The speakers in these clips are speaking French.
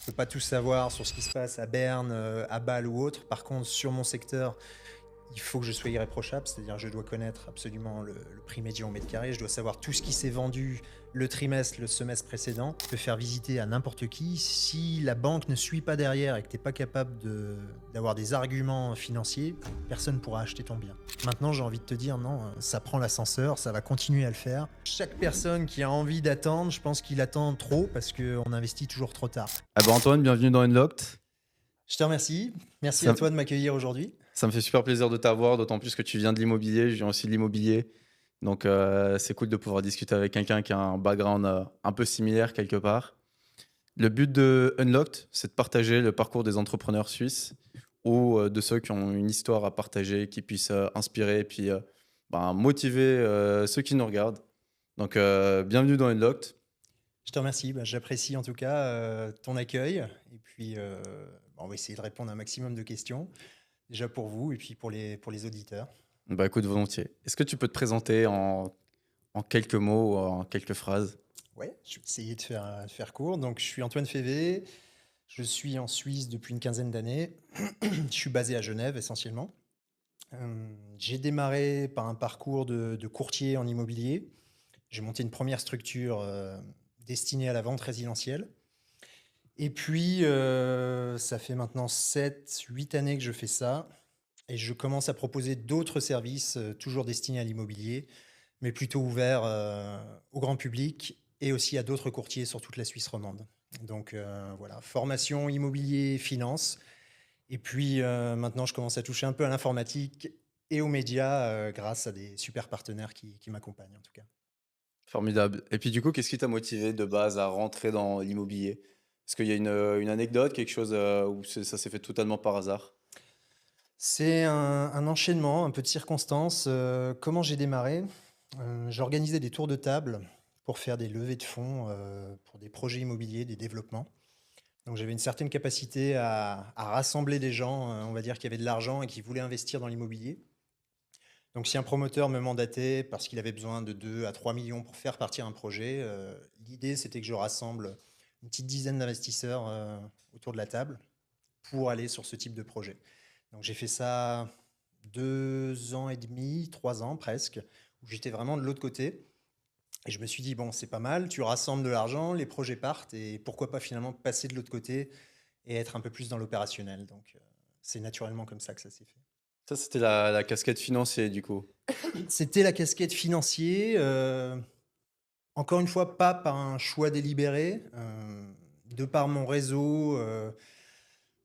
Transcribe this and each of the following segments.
Je peux pas tout savoir sur ce qui se passe à Berne, à Bâle ou autre. Par contre, sur mon secteur, il faut que je sois irréprochable, c'est-à-dire je dois connaître absolument le prix médian au mètre carré, je dois savoir tout ce qui s'est vendu le trimestre, le semestre précédent. Je peux faire visiter à n'importe qui. Si la banque ne suit pas derrière et que tu es pas capable d'avoir des arguments financiers, personne ne pourra acheter ton bien. Maintenant, j'ai envie de te dire, non, ça prend l'ascenseur, ça va continuer à le faire. Chaque personne qui a envie d'attendre, je pense qu'il attend trop parce qu'on investit toujours trop tard. Ah bah Antoine, bienvenue dans Unlocked. Je te remercie. Merci Ça, à toi de m'accueillir aujourd'hui. ça me fait super plaisir de t'avoir, d'autant plus que tu viens de l'immobilier, je viens aussi de l'immobilier. Donc c'est cool de pouvoir discuter avec quelqu'un qui a un background un peu similaire quelque part. Le but de Unlocked, c'est de partager le parcours des entrepreneurs suisses ou de ceux qui ont une histoire à partager, qui puissent inspirer et puis motiver ceux qui nous regardent. Donc bienvenue dans Unlocked. Je te remercie. Bah, j'apprécie en tout cas ton accueil. Et puis, on va essayer de répondre à un maximum de questions, déjà pour vous et puis pour les auditeurs. Bah écoute, volontiers. Est-ce que tu peux te présenter en quelques mots ou en quelques phrases? Ouais, je vais essayer de faire court. Donc, je suis Antoine Févé. Je suis en Suisse depuis une quinzaine d'années. Je suis basé à Genève essentiellement. J'ai démarré par un parcours de courtier en immobilier. J'ai monté une première structure destinée à la vente résidentielle. Et puis, ça fait maintenant 7, 8 années que je fais ça. Et je commence à proposer d'autres services, toujours destinés à l'immobilier, mais plutôt ouverts, au grand public et aussi à d'autres courtiers sur toute la Suisse romande. Donc, voilà, formation immobilier, finance et puis, maintenant je commence à toucher un peu à l'informatique et aux médias, grâce à des super partenaires qui m'accompagnent en tout cas. Formidable. Et puis du coup, qu'est-ce qui t'a motivé de base à rentrer dans l'immobilier? Est-ce qu'il y a une anecdote, quelque chose où ça s'est fait totalement par hasard? C'est un enchaînement, un peu de circonstances, comment j'ai démarré? J'organisais des tours de table pour faire des levées de fonds, pour des projets immobiliers, des développements. Donc j'avais une certaine capacité à rassembler des gens, on va dire qui avaient de l'argent et qui voulaient investir dans l'immobilier. Donc si un promoteur me mandatait parce qu'il avait besoin de 2 à 3 millions pour faire partir un projet, l'idée c'était que je rassemble une petite dizaine d'investisseurs, autour de la table pour aller sur ce type de projet. Donc j'ai fait ça 2 ans et demi, 3 ans presque, où j'étais vraiment de l'autre côté et je me suis dit: «Bon, c'est pas mal, tu rassembles de l'argent, les projets partent et pourquoi pas finalement passer de l'autre côté et être un peu plus dans l'opérationnel?» Donc c'est naturellement comme ça que ça s'est fait. Ça, c'était la casquette financière du coup. C'était la casquette financier, encore une fois, pas par un choix délibéré, de par mon réseau,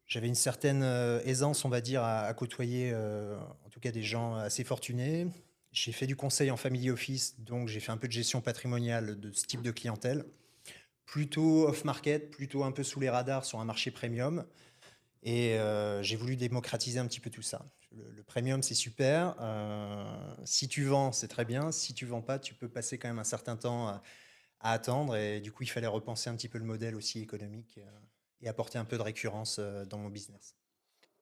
j'avais une certaine, aisance, on va dire, à côtoyer, en tout cas des gens assez fortunés. J'ai fait du conseil en family office, donc j'ai fait un peu de gestion patrimoniale de ce type de clientèle. Plutôt off market, plutôt un peu sous les radars sur un marché premium et j'ai voulu démocratiser un petit peu tout ça. Le premium, c'est super, si tu vends, c'est très bien. Si tu vends pas, tu peux passer quand même un certain temps à attendre et du coup, il fallait repenser un petit peu le modèle aussi économique, et apporter un peu de récurrence, dans mon business.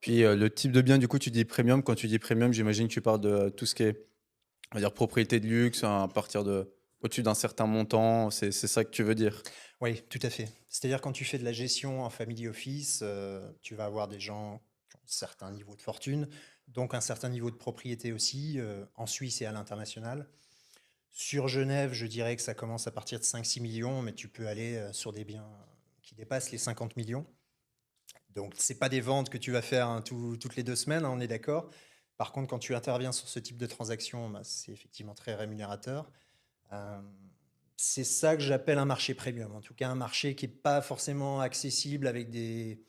Puis le type de bien, du coup, tu dis premium. Quand tu dis premium, j'imagine que tu parles de tout ce qui est, on va dire, propriété de luxe, hein, à partir de au-dessus d'un certain montant. C'est ça que tu veux dire? Oui, tout à fait. C'est-à-dire quand tu fais de la gestion en family office, tu vas avoir des gens qui ont un certain niveau de fortune, donc un certain niveau de propriété aussi, en Suisse et à l'international. Sur Genève, je dirais que ça commence à partir de 5, 6 millions, mais tu peux aller, sur des biens qui dépassent les 50 millions. Donc c'est pas des ventes que tu vas faire, hein, toutes les 2 semaines, hein, on est d'accord. Par contre, quand tu interviens sur ce type de transaction, bah, c'est effectivement très rémunérateur. Hem, c'est ça que j'appelle un marché premium. En tout cas, un marché qui est pas forcément accessible avec des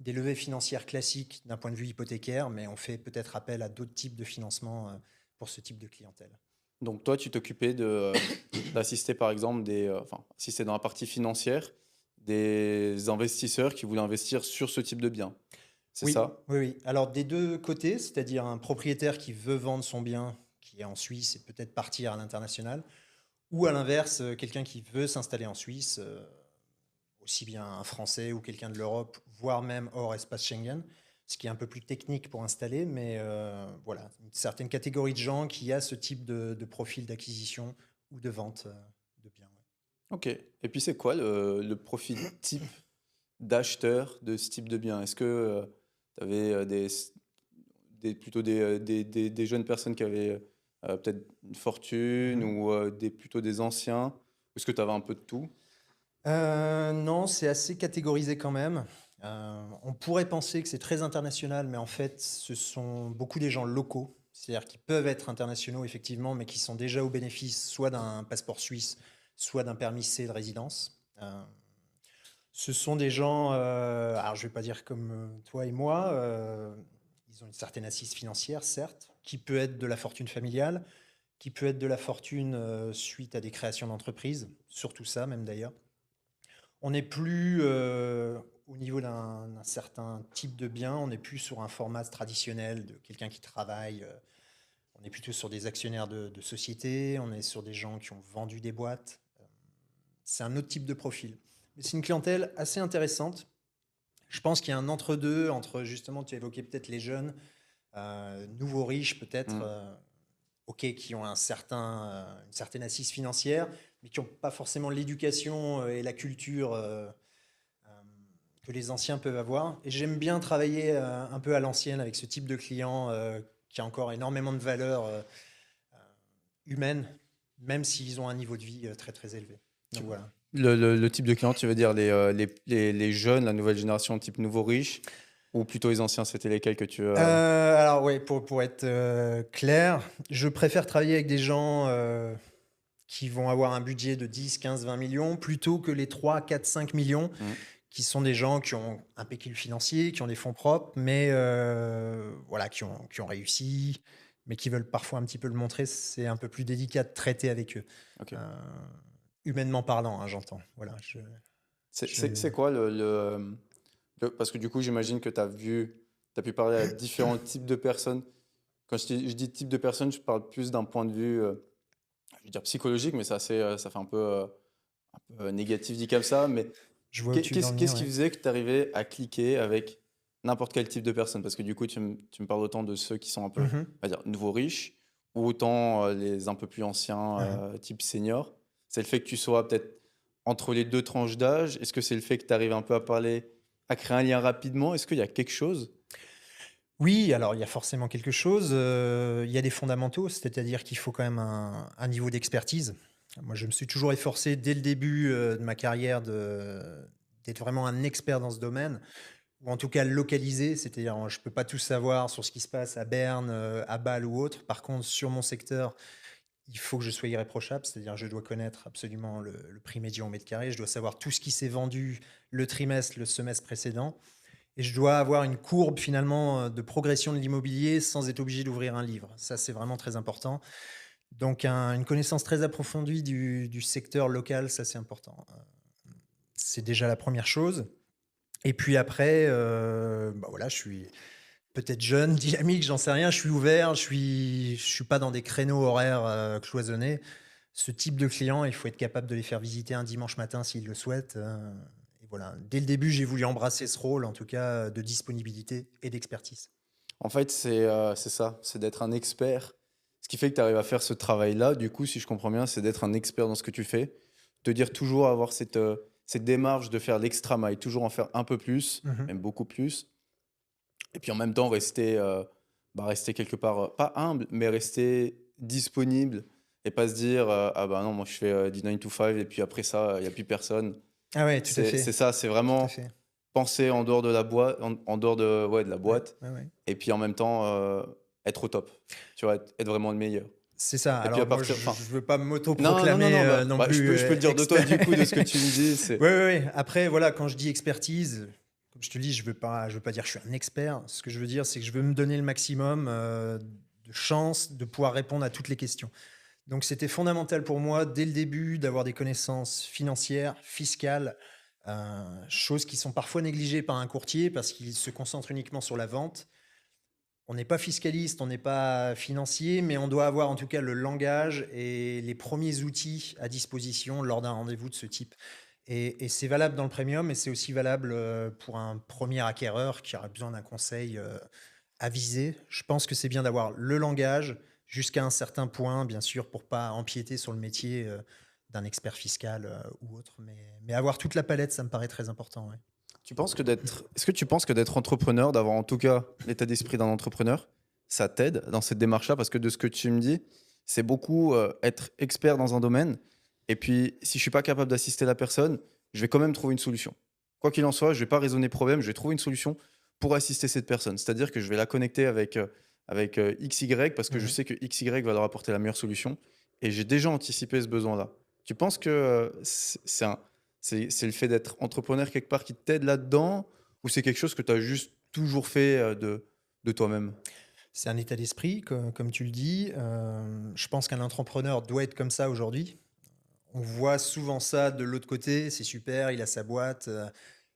levées financières classiques d'un point de vue hypothécaire, mais on fait peut-être appel à d'autres types de financement, pour ce type de clientèle. Donc toi, tu t'occupais d'assister par exemple enfin, si c'est dans la partie financière, des investisseurs qui voulaient investir sur ce type de bien. C'est Oui, ça? oui, oui. Alors des 2 côtés, c'est-à-dire un propriétaire qui veut vendre son bien, qui est en Suisse et peut-être partir à l'international, ou à l'inverse, quelqu'un qui veut s'installer en Suisse, aussi bien un Français ou quelqu'un de l'Europe, voire même hors espace Schengen, ce qui est un peu plus technique pour installer, mais voilà, une certaine catégorie de gens qui a ce type de profil d'acquisition ou de vente, de biens, ouais. OK. Et puis c'est quoi le profil type d'acheteurs de ce type de bien? Est-ce que tu avais plutôt des jeunes personnes qui avaient peut-être une fortune Mmh. ou plutôt des anciens? Ou est-ce que tu avais un peu de tout? Non, c'est assez catégorisé quand même. Heu, on pourrait penser que c'est très international, mais en fait, ce sont beaucoup des gens locaux. C'est-à-dire qui peuvent être internationaux effectivement, mais qui sont déjà au bénéfice soit d'un passeport suisse, soit d'un permis C de résidence. Ce sont des gens, alors je vais pas dire comme, toi et moi, ils ont une certaine assise financière certes, qui peut être de la fortune familiale, qui peut être de la fortune, suite à des créations d'entreprises, surtout ça même d'ailleurs. On n'est plus, au niveau d'un certain type de bien, on n'est plus sur un format traditionnel de quelqu'un qui travaille, on est plutôt sur des actionnaires de sociétés, on est sur des gens qui ont vendu des boîtes. C'est un autre type de profil. Mais c'est une clientèle assez intéressante. Je pense qu'il y a un entre-deux, entre justement, tu évoquais peut-être les jeunes, nouveaux riches peut-être, Mmh. OK, qui ont une certaine assise financière, mais qui n'ont pas forcément l'éducation, et la culture, que les anciens peuvent avoir. Et j'aime bien travailler un peu à l'ancienne avec ce type de client qui a encore énormément de valeur humaine, même s'ils ont un niveau de vie très très élevé. Tu Donc voilà. le type de client, tu veux dire les jeunes, la nouvelle génération type nouveaux riches ou plutôt les anciens? C'était lesquels que tu, Alors oui, pour être clair, je préfère travailler avec des gens qui vont avoir un budget de 10, 15, 20 millions plutôt que les 3, 4, 5 millions mmh, qui sont des gens qui ont un pécule financier, qui ont des fonds propres, mais voilà, qui ont réussi, mais qui veulent parfois un petit peu le montrer. C'est un peu plus délicat de traiter avec eux. OK. Euh, humainement parlant, hein, j'entends. Voilà, je- C'est quoi parce que du coup, j'imagine que tu as pu parler à différents types de personnes. Quand je dis type de personnes, je parle plus d'un point de vue, je veux dire psychologique, mais c'est assez, ça fait un peu négatif dit comme ça, mais je vois où tu veux en venir, qu'est-ce qui ouais. faisait que tu arrivais à cliquer avec n'importe quel type de personne? Parce que du coup, tu me parles autant de ceux qui sont un peu, Mhm, on va dire, nouveaux riches, ou autant les un peu plus anciens, mhm. type senior. C'est le fait que tu sois peut-être entre les deux tranches d'âge? Est-ce que c'est le fait que tu arrives un peu à parler, à créer un lien rapidement? Est-ce qu'il y a quelque chose? Oui, alors il y a forcément quelque chose. Il y a des fondamentaux, c'est-à-dire qu'il faut quand même un niveau d'expertise. Moi, je me suis toujours efforcé dès le début de ma carrière d'être vraiment un expert dans ce domaine, ou en tout cas localisé, c'est-à-dire je ne peux pas tout savoir sur ce qui se passe à Berne, à Bâle ou autre. Par contre, sur mon secteur, il faut que je sois irréprochable, c'est-à-dire je dois connaître absolument le prix médian au mètre carré, je dois savoir tout ce qui s'est vendu le trimestre, le semestre précédent. Et je dois avoir une courbe finalement de progression de l'immobilier sans être obligé d'ouvrir un livre. Ça, c'est vraiment très important. Donc, une connaissance très approfondie du secteur local, ça, c'est important. C'est déjà la première chose. Et puis après, bah voilà, je suis peut-être jeune, dynamique, j'en sais rien. Je suis ouvert, je suis pas dans des créneaux horaires cloisonnés. Ce type de client, il faut être capable de les faire visiter un dimanche matin s'ils le souhaitent. Et voilà. Dès le début, j'ai voulu embrasser ce rôle, en tout cas, de disponibilité et d'expertise. En fait, c'est ça, c'est d'être un expert. Ce qui fait que tu arrives à faire ce travail-là, du coup, si je comprends bien, c'est d'être un expert dans ce que tu fais. De dire toujours avoir cette démarche de faire l'extra mile, toujours en faire un peu plus, Mhm. même beaucoup plus. Et puis en même temps, rester quelque part, pas humble, mais rester disponible et pas se dire ah bah non, moi je fais du 9 to 5 et puis après ça, il n'y a plus personne. Ah ouais, tout à C'est fait. ça, c'est Tout à vraiment fait. penser en dehors de la boîte, en dehors de, ouais, de la Ouais, boîte, ouais, ouais. et puis en même temps être au top. Tu vois, être vraiment le meilleur. C'est ça. Et puis à Alors moi, partir, je enfin, ne veux pas non, non, non, m'auto-proclamer non, non plus je peux le dire de toi expert. du coup, de ce que tu me dis, Oui, c'est. oui, oui. Après, voilà, quand je dis expertise, comme je te dis, je veux pas dire que je suis un expert. Ce que je veux dire, c'est que je veux me donner le maximum de chances de pouvoir répondre à toutes les questions. Donc, c'était fondamental pour moi, dès le début, d'avoir des connaissances financières, fiscales, choses qui sont parfois négligées par un courtier parce qu'il se concentre uniquement sur la vente. On n'est pas fiscaliste, on n'est pas financier, mais on doit avoir en tout cas le langage et les premiers outils à disposition lors d'un rendez-vous de ce type. Et c'est valable dans le premium, mais c'est aussi valable pour un premier acquéreur qui aurait besoin d'un conseil avisé. Je pense que c'est bien d'avoir le langage jusqu'à un certain point, bien sûr, pour pas empiéter sur le métier d'un expert fiscal ou autre. Mais avoir toute la palette, ça me paraît très important. Ouais. Est-ce que tu penses que d'être entrepreneur, d'avoir en tout cas l'état d'esprit d'un entrepreneur, ça t'aide dans cette démarche-là? Parce que de ce que tu me dis, c'est beaucoup être expert dans un domaine. Et puis, si je suis pas capable d'assister la personne, je vais quand même trouver une solution. Quoi qu'il en soit, je vais pas raisonner problème, je vais trouver une solution pour assister cette personne. C'est-à-dire que je vais la connecter avec XY parce que je Mmh. sais que XY va leur apporter la meilleure solution. Et j'ai déjà anticipé ce besoin-là. Tu penses que c'est le fait d'être entrepreneur quelque part qui t'aide là-dedans ou c'est quelque chose que tu as juste toujours fait, de toi-même? C'est un état d'esprit comme tu le dis. Je pense qu'un entrepreneur doit être comme ça aujourd'hui. On voit souvent ça de l'autre côté, c'est super, il a sa boîte,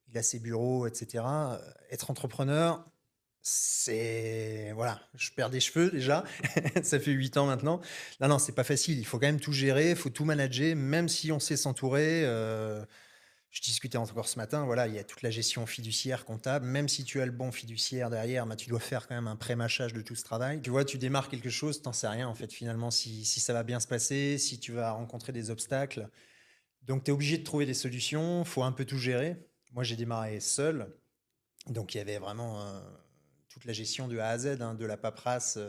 il a ses bureaux et cetera. Être entrepreneur, c'est voilà, je perds des cheveux déjà, ça fait 8 ans maintenant. Non, non, c'est pas facile, il faut quand même tout gérer, il faut tout manager, même si on sait s'entourer, je discutais encore ce matin, voilà, il y a toute la gestion fiduciaire, comptable. Même si tu as le bon fiduciaire derrière, bah, tu dois faire quand même un pré-mâchage de tout ce travail. Tu vois, tu démarres quelque chose, t'en sais rien en fait finalement si ça va bien se passer, si tu vas rencontrer des obstacles. Donc tu es obligé de trouver des solutions, faut un peu tout gérer. Moi j'ai démarré seul, donc il y avait vraiment toute la gestion de A à Z, hein, de la paperasse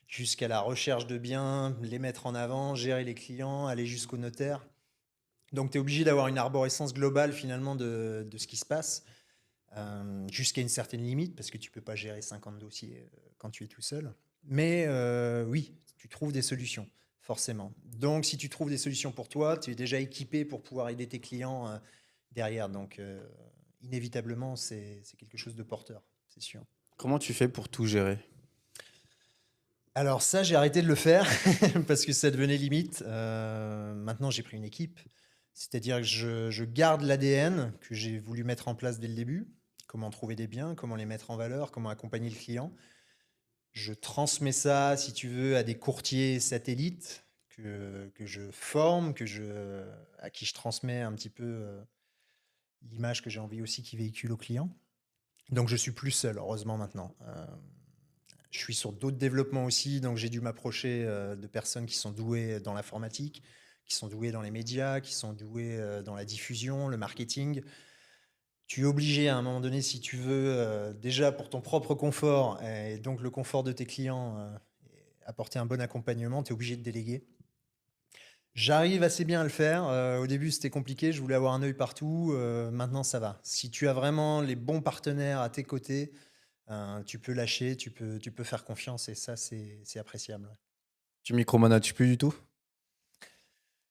jusqu'à la recherche de biens, les mettre en avant, gérer les clients, aller jusqu'au notaire. Donc, tu es obligé d'avoir une arborescence globale finalement de ce qui se passe, jusqu'à une certaine limite, parce que tu peux pas gérer 50 dossiers quand tu es tout seul. Mais oui, tu trouves des solutions, forcément. Donc, si tu trouves des solutions pour toi, tu es déjà équipé pour pouvoir aider tes clients derrière. Donc, inévitablement, c'est quelque chose de porteur, c'est sûr. Comment tu fais pour tout gérer? Alors ça, j'ai arrêté de le faire parce que ça devenait limite. Maintenant, j'ai pris une équipe. C'est-à-dire que je garde l'ADN que j'ai voulu mettre en place dès le début. Comment trouver des biens, comment les mettre en valeur, comment accompagner le client. Je transmets ça, si tu veux, à des courtiers satellites que je forme, à qui je transmets un petit peu l'image que j'ai envie aussi qu'ils véhiculent au client. Donc je suis plus seul, heureusement maintenant. Je suis sur d'autres développements aussi, donc j'ai dû m'approcher de personnes qui sont douées dans l'informatique, qui sont douées dans les médias, qui sont douées dans la diffusion, le marketing. Tu es obligé à un moment donné, si tu veux, déjà pour ton propre confort et donc le confort de tes clients, et apporter un bon accompagnement, tu es obligé de déléguer. J'arrive assez bien à le faire. Au début, c'était compliqué, je voulais avoir un œil partout. Maintenant, ça va. Si tu as vraiment les bons partenaires à tes côtés, tu peux lâcher, tu peux faire confiance et ça, c'est appréciable. Ouais. Tu micromanages plus du tout?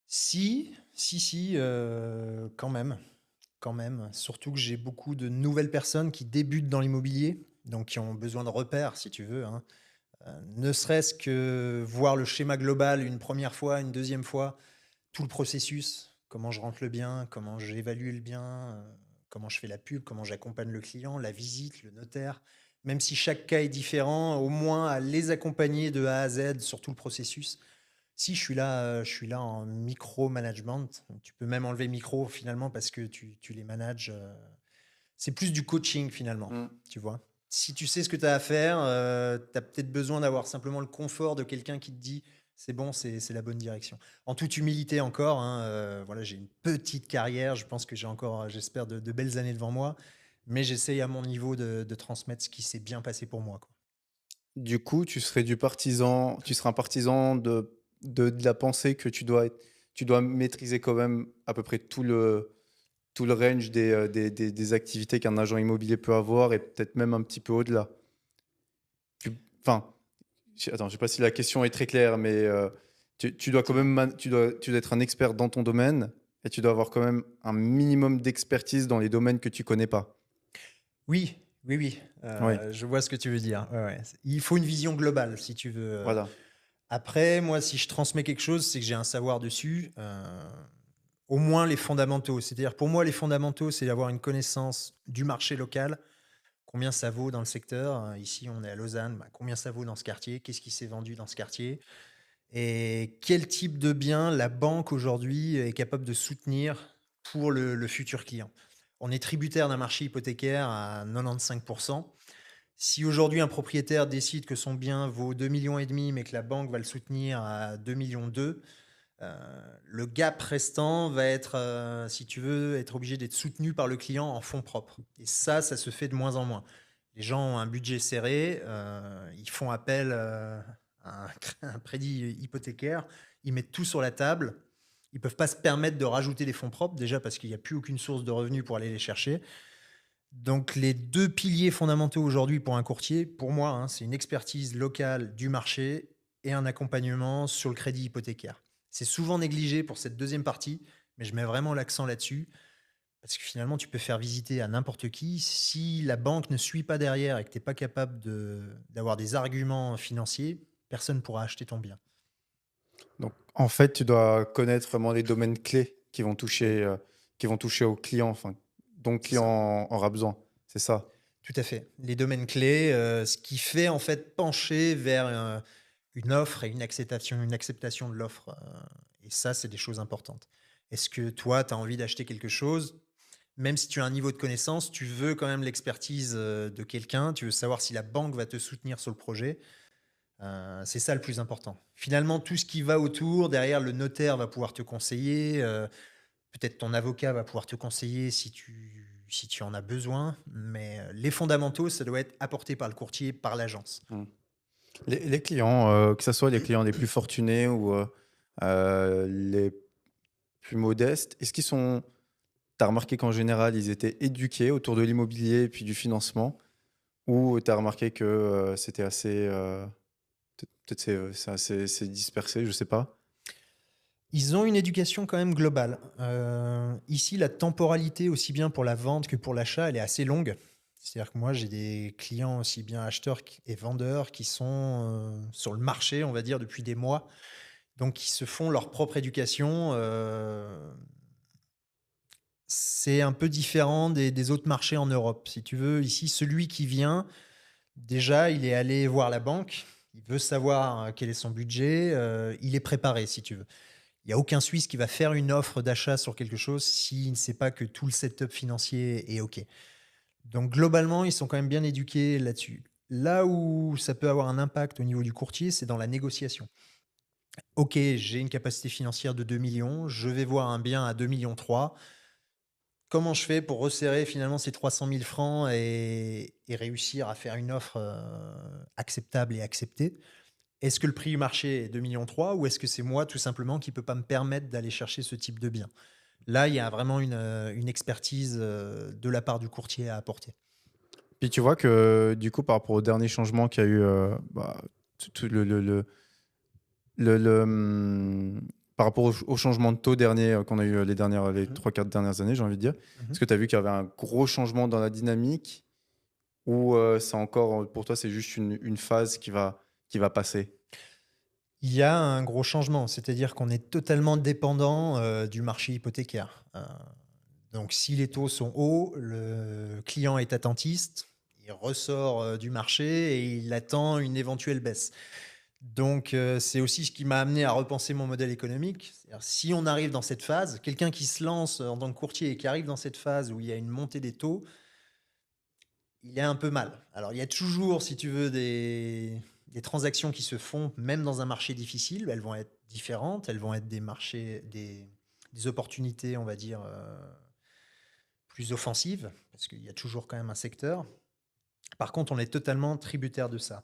Si, quand même. Surtout que j'ai beaucoup de nouvelles personnes qui débutent dans l'immobilier, donc qui ont besoin de repères, si tu veux, hein. Ne serait-ce que voir le schéma global une première fois, une deuxième fois, tout le processus, comment je rentre le bien, comment j'évalue le bien, comment je fais la pub, comment j'accompagne le client, la visite, le notaire. Même si chaque cas est différent, au moins à les accompagner de A à Z sur tout le processus. Si je suis là en micro-management. Tu peux même enlever micro finalement parce que tu les manages. C'est plus du coaching finalement, Mmh. tu vois. Si tu sais ce que tu as à faire, tu as peut-être besoin d'avoir simplement le confort de quelqu'un qui te dit c'est bon, c'est la bonne direction. En toute humilité encore, hein, voilà, j'ai une petite carrière, je pense que j'ai encore, j'espère, de belles années devant moi, mais j'essaye à mon niveau de transmettre ce qui s'est bien passé pour moi, quoi. Du coup, tu serais un partisan de la pensée que tu dois maîtriser quand même à peu près tout le range des activités qu'un agent immobilier peut avoir et peut-être même un petit peu au-delà. Enfin, attends, je sais pas si la question est très claire, mais tu dois quand même Dis-moi. tu dois être un expert dans ton domaine et tu dois avoir quand même un minimum d'expertise dans les domaines que tu connais pas. Oui, oui, oui, Oui, je vois ce que tu veux dire. Ouais, ouais. Il faut une vision globale si tu veux. voilà. Après, moi, si je transmets quelque chose, c'est que j'ai un savoir dessus, au moins les fondamentaux. C'est-à-dire, pour moi, les fondamentaux, c'est d'avoir une connaissance du marché local, combien ça vaut dans le secteur. Ici, on est à Lausanne, bah, combien ça vaut dans ce quartier, qu'est-ce qui s'est vendu dans ce quartier, et quel type de bien la banque aujourd'hui est capable de soutenir pour le futur client. On est tributaire d'un marché hypothécaire à 95%. Si aujourd'hui un propriétaire décide que son bien vaut 2,5 millions, mais que la banque va le soutenir à 2,2 millions, Le gap restant va être, si tu veux, être obligé d'être soutenu par le client en fonds propres et ça se fait de moins en moins. Les gens ont un budget serré, ils font appel, à un cré un crédit hypothécaire, ils mettent tout sur la table. Ils peuvent pas se permettre de rajouter des fonds propres, déjà parce qu'il y a plus aucune source de revenus pour aller les chercher. Donc les 2 piliers fondamentaux aujourd'hui pour un courtier, pour moi, hein, c'est une expertise locale du marché et un accompagnement sur le crédit hypothécaire. C'est souvent négligé pour cette deuxième partie, mais je mets vraiment l'accent là-dessus parce que finalement, tu peux faire visiter à n'importe qui. Si la banque ne suit pas derrière et que tu es pas capable d'avoir des arguments financiers, personne ne pourra acheter ton bien. Donc, en fait, tu dois connaître vraiment les domaines clés qui vont toucher au client, enfin, dont le C'est ça. client aura besoin. C'est ça. Tout à fait. Les domaines clés, ce qui fait en fait pencher vers, une offre et une acceptation de l'offre, et ça, c'est des choses importantes. Est-ce que toi, tu as envie d'acheter quelque chose? Même si tu as un niveau de connaissance, tu veux quand même l'expertise, de quelqu'un, tu veux savoir si la banque va te soutenir sur le projet, c'est ça le plus important. Finalement, tout ce qui va autour, derrière, le notaire va pouvoir te conseiller, peut-être ton avocat va pouvoir te conseiller si tu en as besoin, mais les fondamentaux, ça doit être apporté par le courtier, par l'agence. Mmh. Les clients, que ça soit les clients les plus fortunés ou les plus modestes, est-ce qu'ils sont tu as remarqué qu'en général, ils étaient éduqués autour de l'immobilier et puis du financement? Ou tu as remarqué que, c'était assez, peut-être c'est dispersé, je sais pas? Ils ont une éducation quand même globale. Ici, la temporalité, aussi bien pour la vente que pour l'achat, elle est assez longue. C'est-à-dire que moi, j'ai des clients aussi bien acheteurs et vendeurs qui sont, sur le marché, on va dire, depuis des mois. Donc, ils se font leur propre éducation. C'est un peu différent des autres marchés en Europe. Si tu veux, ici, celui qui vient, déjà, il est allé voir la banque, il veut savoir quel est son budget, il est préparé, si tu veux. Il y a aucun Suisse qui va faire une offre d'achat sur quelque chose s'il ne sait pas que tout le setup financier est OK. Donc globalement, ils sont quand même bien éduqués là-dessus. Là où ça peut avoir un impact au niveau du courtier, c'est dans la négociation. OK, j'ai une capacité financière de 2 millions, je vais voir un bien à 2,3 millions. Comment je fais pour resserrer finalement ces 300 000 francs et réussir à faire une offre, acceptable et acceptée? Est-ce que le prix du marché est 2,3 millions ou est-ce que c'est moi tout simplement qui ne peux pas me permettre d'aller chercher ce type de bien? Là, il y a vraiment une expertise, de la part du courtier à apporter. Puis tu vois que, du coup, par rapport au dernier changement qu'il y a eu, bah, tout par rapport au changement de taux dernier, qu'on a eu, les Mmh mh. 3-4 dernières années, j'ai envie de dire. Mmh. Est-ce que tu as vu qu'il y avait un gros changement dans la dynamique ou, c'est encore, pour toi, c'est juste une phase qui va passer? Il y a un gros changement, c'est-à-dire qu'on est totalement dépendant, du marché hypothécaire. Donc si les taux sont hauts, le client est attentiste, il ressort, du marché et il attend une éventuelle baisse. Donc, c'est aussi ce qui m'a amené à repenser mon modèle économique. C'est-à-dire si on arrive dans cette phase, quelqu'un qui se lance en tant que courtier et qui arrive dans cette phase où il y a une montée des taux, il est un peu mal. Alors, il y a toujours, si tu veux, des transactions qui se font, même dans un marché difficile. Elles vont être différentes, elles vont être des marchés, des opportunités, on va dire, plus offensives, parce qu'il y a toujours quand même un secteur. Par contre, on est totalement tributaire de ça.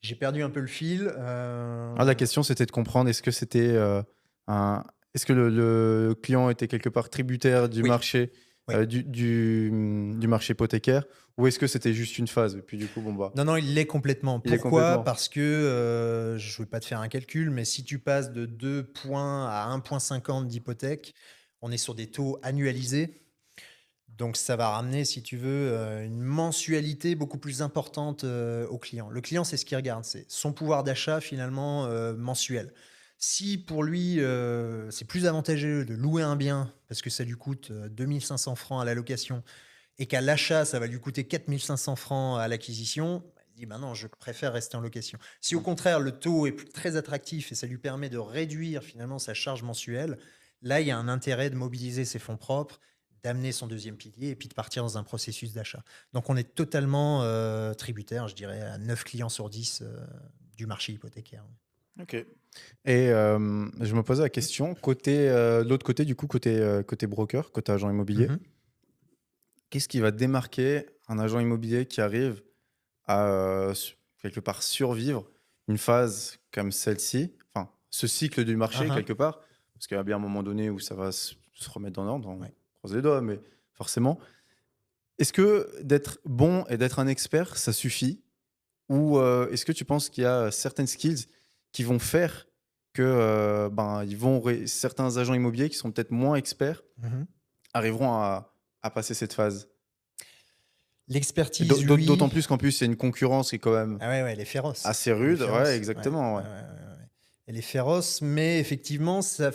J'ai perdu un peu le fil. Ah, la question, c'était de comprendre, est-ce que c'était, un est-ce que le client était quelque part tributaire du Oui, marché, oui. du marché hypothécaire ou est-ce que c'était juste une phase? Et puis du coup, bon, bah, Non, non, il l'est complètement. il est Pourquoi? complètement. Parce que, je ne vais pas te faire un calcul, mais si tu passes de 2 points à 1,50 d'hypothèque, on est sur des taux annualisés. Donc ça va ramener, si tu veux, une mensualité beaucoup plus importante, au client. Le client, c'est ce qu'il regarde, c'est son pouvoir d'achat finalement, mensuel. Si pour lui, c'est plus avantageux de louer un bien parce que ça lui coûte, 2 500 francs à la location et qu'à l'achat, ça va lui coûter 4 500 francs à l'acquisition, bah, il dit: «Bah non, je préfère rester en location». Si au Mmh. contraire, le taux est très attractif et ça lui permet de réduire finalement sa charge mensuelle, là, il y a un intérêt de mobiliser ses fonds propres, d'amener son deuxième pilier et puis de partir dans un processus d'achat. Donc on est totalement, tributaire, je dirais à 9 clients sur 10 du marché hypothécaire. Ok. Et je me posais la question, de l'autre côté, du coup, côté broker, côté agent immobilier, Mmh. qu'est-ce qui va démarquer un agent immobilier qui arrive à quelque part survivre une phase comme celle-ci, enfin, ce cycle du marché, Hein, quelque part, parce qu'il y a bien un moment donné où ça va se remettre dans l'ordre, on ouais. croise les doigts, mais forcément. Est-ce que d'être bon et d'être un expert, ça suffit? Ou est-ce que tu penses qu'il y a certaines skills qui vont faire que ben, certains agents immobiliers qui sont peut-être moins experts Mmh. arriveront à passer cette phase? Et L'expertise, oui. d'autant plus qu'en plus, il y a une concurrence qui est quand même Ah ouais, ouais, elle est féroce. assez Elle est rude. Ouais, féroce. Ouais, exactement. ouais, Ouais. ouais, ouais, ouais. Elle est féroce, mais effectivement, ça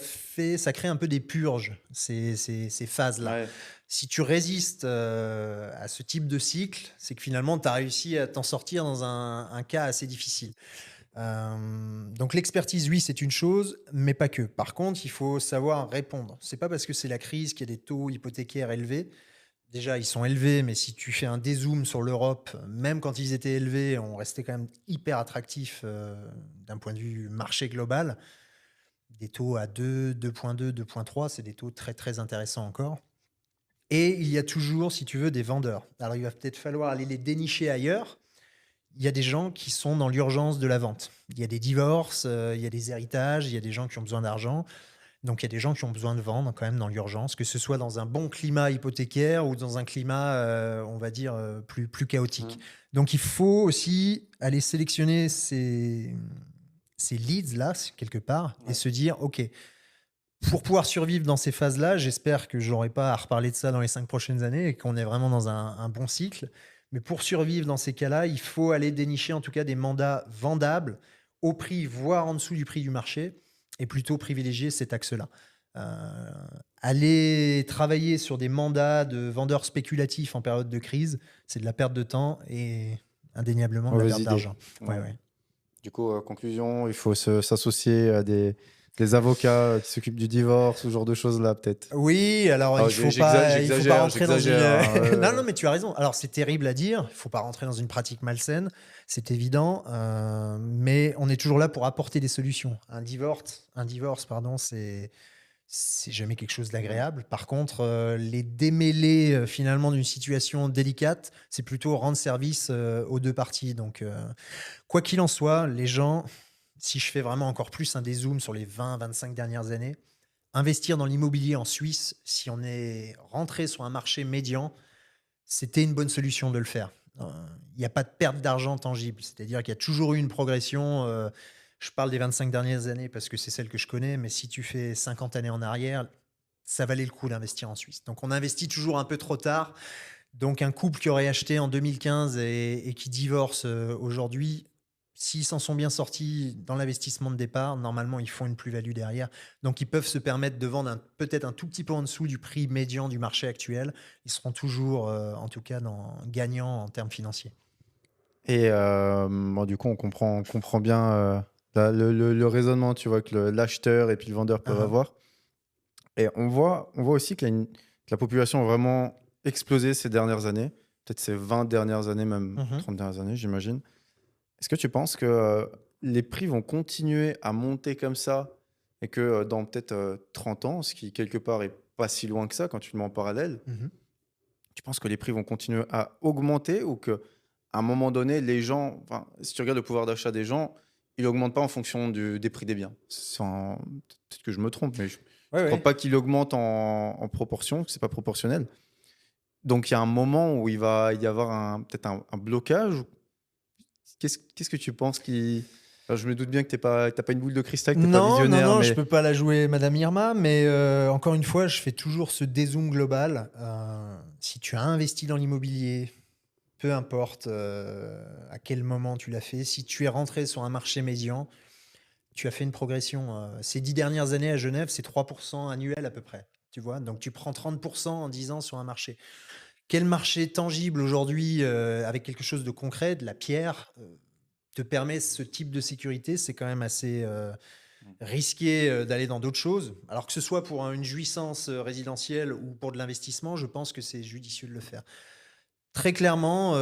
crée un peu des purges, ces phases-là. Ouais. Si tu résistes, à ce type de cycle, c'est que finalement, tu as réussi à t'en sortir dans un cas assez difficile. Donc l'expertise, oui, c'est une chose, mais pas que. Par contre, il faut savoir répondre. C'est pas parce que c'est la crise qu'il y a des taux hypothécaires élevés. Déjà, ils sont élevés, mais si tu fais un dézoom sur l'Europe, même quand ils étaient élevés, on restait quand même hyper attractif, d'un point de vue marché global. Des taux à 2, 2,2, 2,3, c'est des taux très, très intéressants encore. Et il y a toujours, si tu veux, des vendeurs. Alors, il va peut-être falloir aller les dénicher ailleurs. Il y a des gens qui sont dans l'urgence de la vente. Il y a des divorces, il y a des héritages, il y a des gens qui ont besoin d'argent. Donc il y a des gens qui ont besoin de vendre quand même dans l'urgence, que ce soit dans un bon climat hypothécaire ou dans un climat, on va dire, plus chaotique. Mhm. Donc il faut aussi aller sélectionner ces leads-là, quelque part, et Ouais. se dire: «OK, pour pouvoir survivre dans ces phases-là, j'espère que j'aurai pas à reparler de ça dans les 5 prochaines années et qu'on est vraiment dans un bon cycle. Mais pour survivre dans ces cas-là, il faut aller dénicher en tout cas des mandats vendables au prix, voire en dessous du prix du marché et plutôt privilégier cet axe-là. Heu, Aller travailler sur des mandats de vendeurs spéculatifs en période de crise, c'est de la perte de temps et indéniablement de la Mauvaise perte idée. d'argent. Ouais, Ouais. ouais. Du coup, conclusion, il faut s'associer à des avocats qui s'occupent du divorce, ce genre de choses-là, peut-être. Oui, alors Ah, il faut pas rentrer dans une, j'exagère, hein, non, non, mais tu as raison. Alors c'est terrible à dire, il faut pas rentrer dans une pratique malsaine, c'est évident, mais on est toujours là pour apporter des solutions. Un divorce, pardon, c'est jamais quelque chose ouais. d'agréable. Par contre, les démêler, finalement d'une situation délicate, c'est plutôt rendre service, aux 2 parties. Donc, quoi qu'il en soit, les gens, si je fais vraiment encore plus un dézoom sur les 20-25 dernières années, investir dans l'immobilier en Suisse, si on est rentré sur un marché médian, c'était une bonne solution de le faire. Heu, il n'y a pas de perte d'argent tangible. C'est-à-dire qu'il y a toujours eu une progression, je parle des 25 dernières années parce que c'est celle que je connais, mais si tu fais 50 années en arrière, ça valait le coup d'investir en Suisse. Donc on investit toujours un peu trop tard. Donc un couple qui aurait acheté en 2015 et qui divorce, aujourd'hui, s'ils s'en sont bien sortis dans l'investissement de départ, normalement, ils font une plus-value derrière. Donc ils peuvent se permettre de vendre peut-être un tout petit peu en dessous du prix médian du marché actuel. Ils seront toujours, en tout cas gagnants en termes financiers. Et bon, du coup, on comprend bien le raisonnement, tu vois, que l'acheteur et puis le vendeur Hein, peuvent hein. avoir. Et on voit aussi que la population a vraiment explosé ces dernières années, peut-être ces 20 dernières années, même Mmh. 30 dernières années, j'imagine. Est-ce que tu penses que les prix vont continuer à monter comme ça et que dans peut-être 30 ans, ce qui quelque part est pas si loin que ça quand tu le mets en parallèle, Mmh. tu penses que les prix vont continuer à augmenter ou que à un moment donné, les gens, enfin, si tu regardes le pouvoir d'achat des gens, il augmente pas en fonction des prix des biens. Peut-être que je me trompe, mais je Ouais, ne crois ouais. pas qu'il augmente en proportion, que c'est pas proportionnel. Donc il y a un moment où il va y avoir peut-être un blocage. Qu'est-ce que tu penses qui... Alors, je me doute bien que t'as pas une boule de cristal, que t'es pas Non, non, visionnaire, non, je mais peux pas la jouer Madame Irma, mais encore une fois, je fais toujours ce dézoom global. Si tu as investi dans l'immobilier, peu importe, à quel moment tu l'as fait, si tu es rentré sur un marché médian, tu as fait une progression, ces 10 dernières années à Genève, c'est 3 annuel à peu près, tu vois? Donc tu prends 30 en 10 ans sur un marché. Quel marché tangible aujourd'hui, avec quelque chose de concret, de la pierre, te permet ce type de sécurité? C'est quand même assez, risqué, d'aller dans d'autres choses. Alors que ce soit pour une jouissance, résidentielle ou pour de l'investissement, je pense que c'est judicieux de le faire. Très clairement,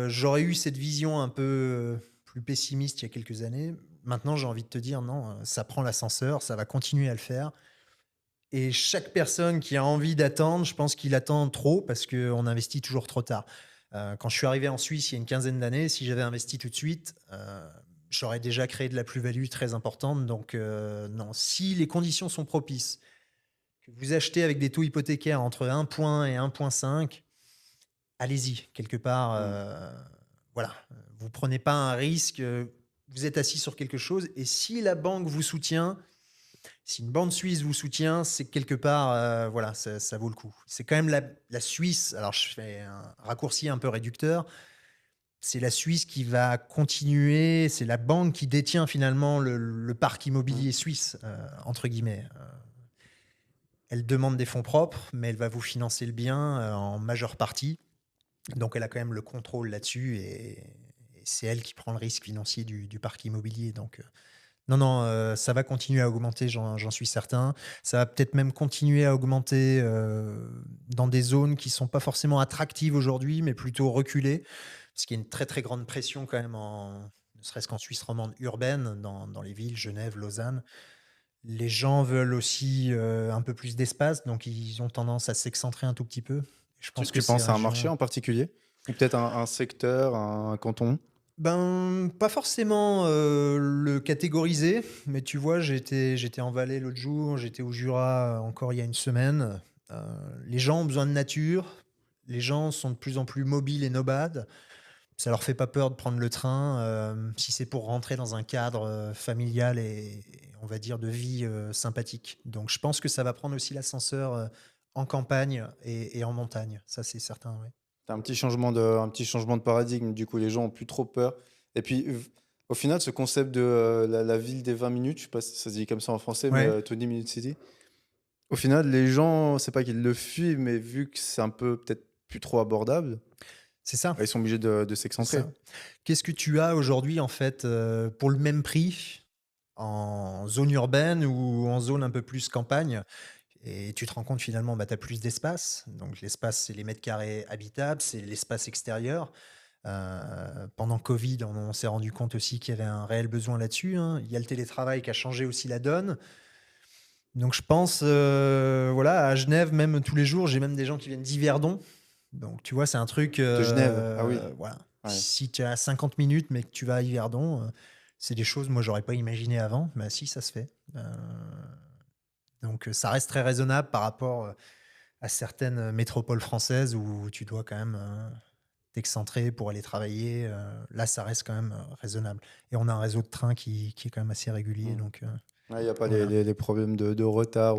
j'aurais eu cette vision un peu, plus pessimiste il y a quelques années. Maintenant, j'ai envie de te dire non, ça prend l'ascenseur, ça va continuer à le faire et chaque personne qui a envie d'attendre, je pense qu'il attend trop parce qu'on investit toujours trop tard. Quand je suis arrivé en Suisse il y a une quinzaine d'années, si j'avais investi tout de suite, j'aurais déjà créé de la plus-value très importante donc non, si les conditions sont propices, que vous achetez avec des taux hypothécaires entre 1 point et 1,5, allez-y, quelque part, Mmh. voilà, vous prenez pas un risque, vous êtes assis sur quelque chose et si la banque vous soutient, si une banque suisse vous soutient, c'est que quelque part, voilà, ça vaut le coup. C'est quand même la Suisse, alors je fais un raccourci un peu réducteur, c'est la Suisse qui va continuer, c'est la banque qui détient finalement le «parc Mmh. immobilier suisse», entre guillemets. Elle demande des fonds propres, mais elle va vous financer le bien, en majeure partie. Donc elle a quand même le contrôle là-dessus et c'est elle qui prend le risque financier du parc immobilier donc non, non, ça va continuer à augmenter, j'en suis certain. Ça va peut-être même continuer à augmenter, dans des zones qui sont pas forcément attractives aujourd'hui, mais plutôt reculées. Parce qu'il y a une très, très grande pression quand même ne serait-ce qu'en Suisse romande urbaine, dans les villes, Genève, Lausanne. Les gens veulent aussi, un peu plus d'espace, donc ils ont tendance à s'excentrer un tout petit peu. Je Tu pense que tu ces penses à un marché régions. en particulier? Ou peut-être un secteur, un canton? Ben, pas forcément, le catégoriser, mais tu vois, j'étais en Valais l'autre jour, j'étais au Jura, encore il y a une semaine. Heu, les gens ont besoin de nature, les gens sont de plus en plus mobiles et nomades. Ça leur fait pas peur de prendre le train, si c'est pour rentrer dans un cadre, familial et on va dire de vie, sympathique. Donc je pense que ça va prendre aussi l'ascenseur, en campagne et en montagne. Ça, c'est certain, oui. Tu un petit changement de paradigme, du coup, les gens ont plus trop peur et puis, au final, ce concept de, la ville des 20 minutes, je sais pas si ça se dit comme ça en français, mais, Ouais, 20 minute city, au final, les gens, c'est pas qu'ils le fuient, mais vu que c'est un peu peut-être plus trop abordable, c'est ça, bah, ils sont obligés de c'est s'excentrer. ça. Qu'est-ce que tu as aujourd'hui, en fait, pour le même prix, en zone urbaine ou en zone un peu plus campagne? Et tu te rends compte finalement, bah, tu as plus d'espace. Donc l'espace, c'est les mètres carrés habitables, c'est l'espace extérieur. Pendant Covid, on s'est rendu compte aussi qu'il y avait un réel besoin là-dessus, hein. Il y a le télétravail qui a changé aussi la donne. Donc je pense, voilà, à Genève, même tous les jours, j'ai même des gens qui viennent d'Yverdon. Donc tu vois, c'est un truc, De Genève? Ah oui, voilà. ouais. Si tu as 50 minutes, mais que tu vas à Yverdon, c'est des choses, moi, j'aurais pas imaginé avant. Mais si, ça se fait. Donc ça reste très raisonnable par rapport, à certaines, métropoles françaises où tu dois quand même, t'excentrer pour aller travailler, là, ça reste quand même, raisonnable et on a un réseau de train qui est quand même assez régulier Mmh. donc Ouais, il y a pas voilà. les problèmes de retard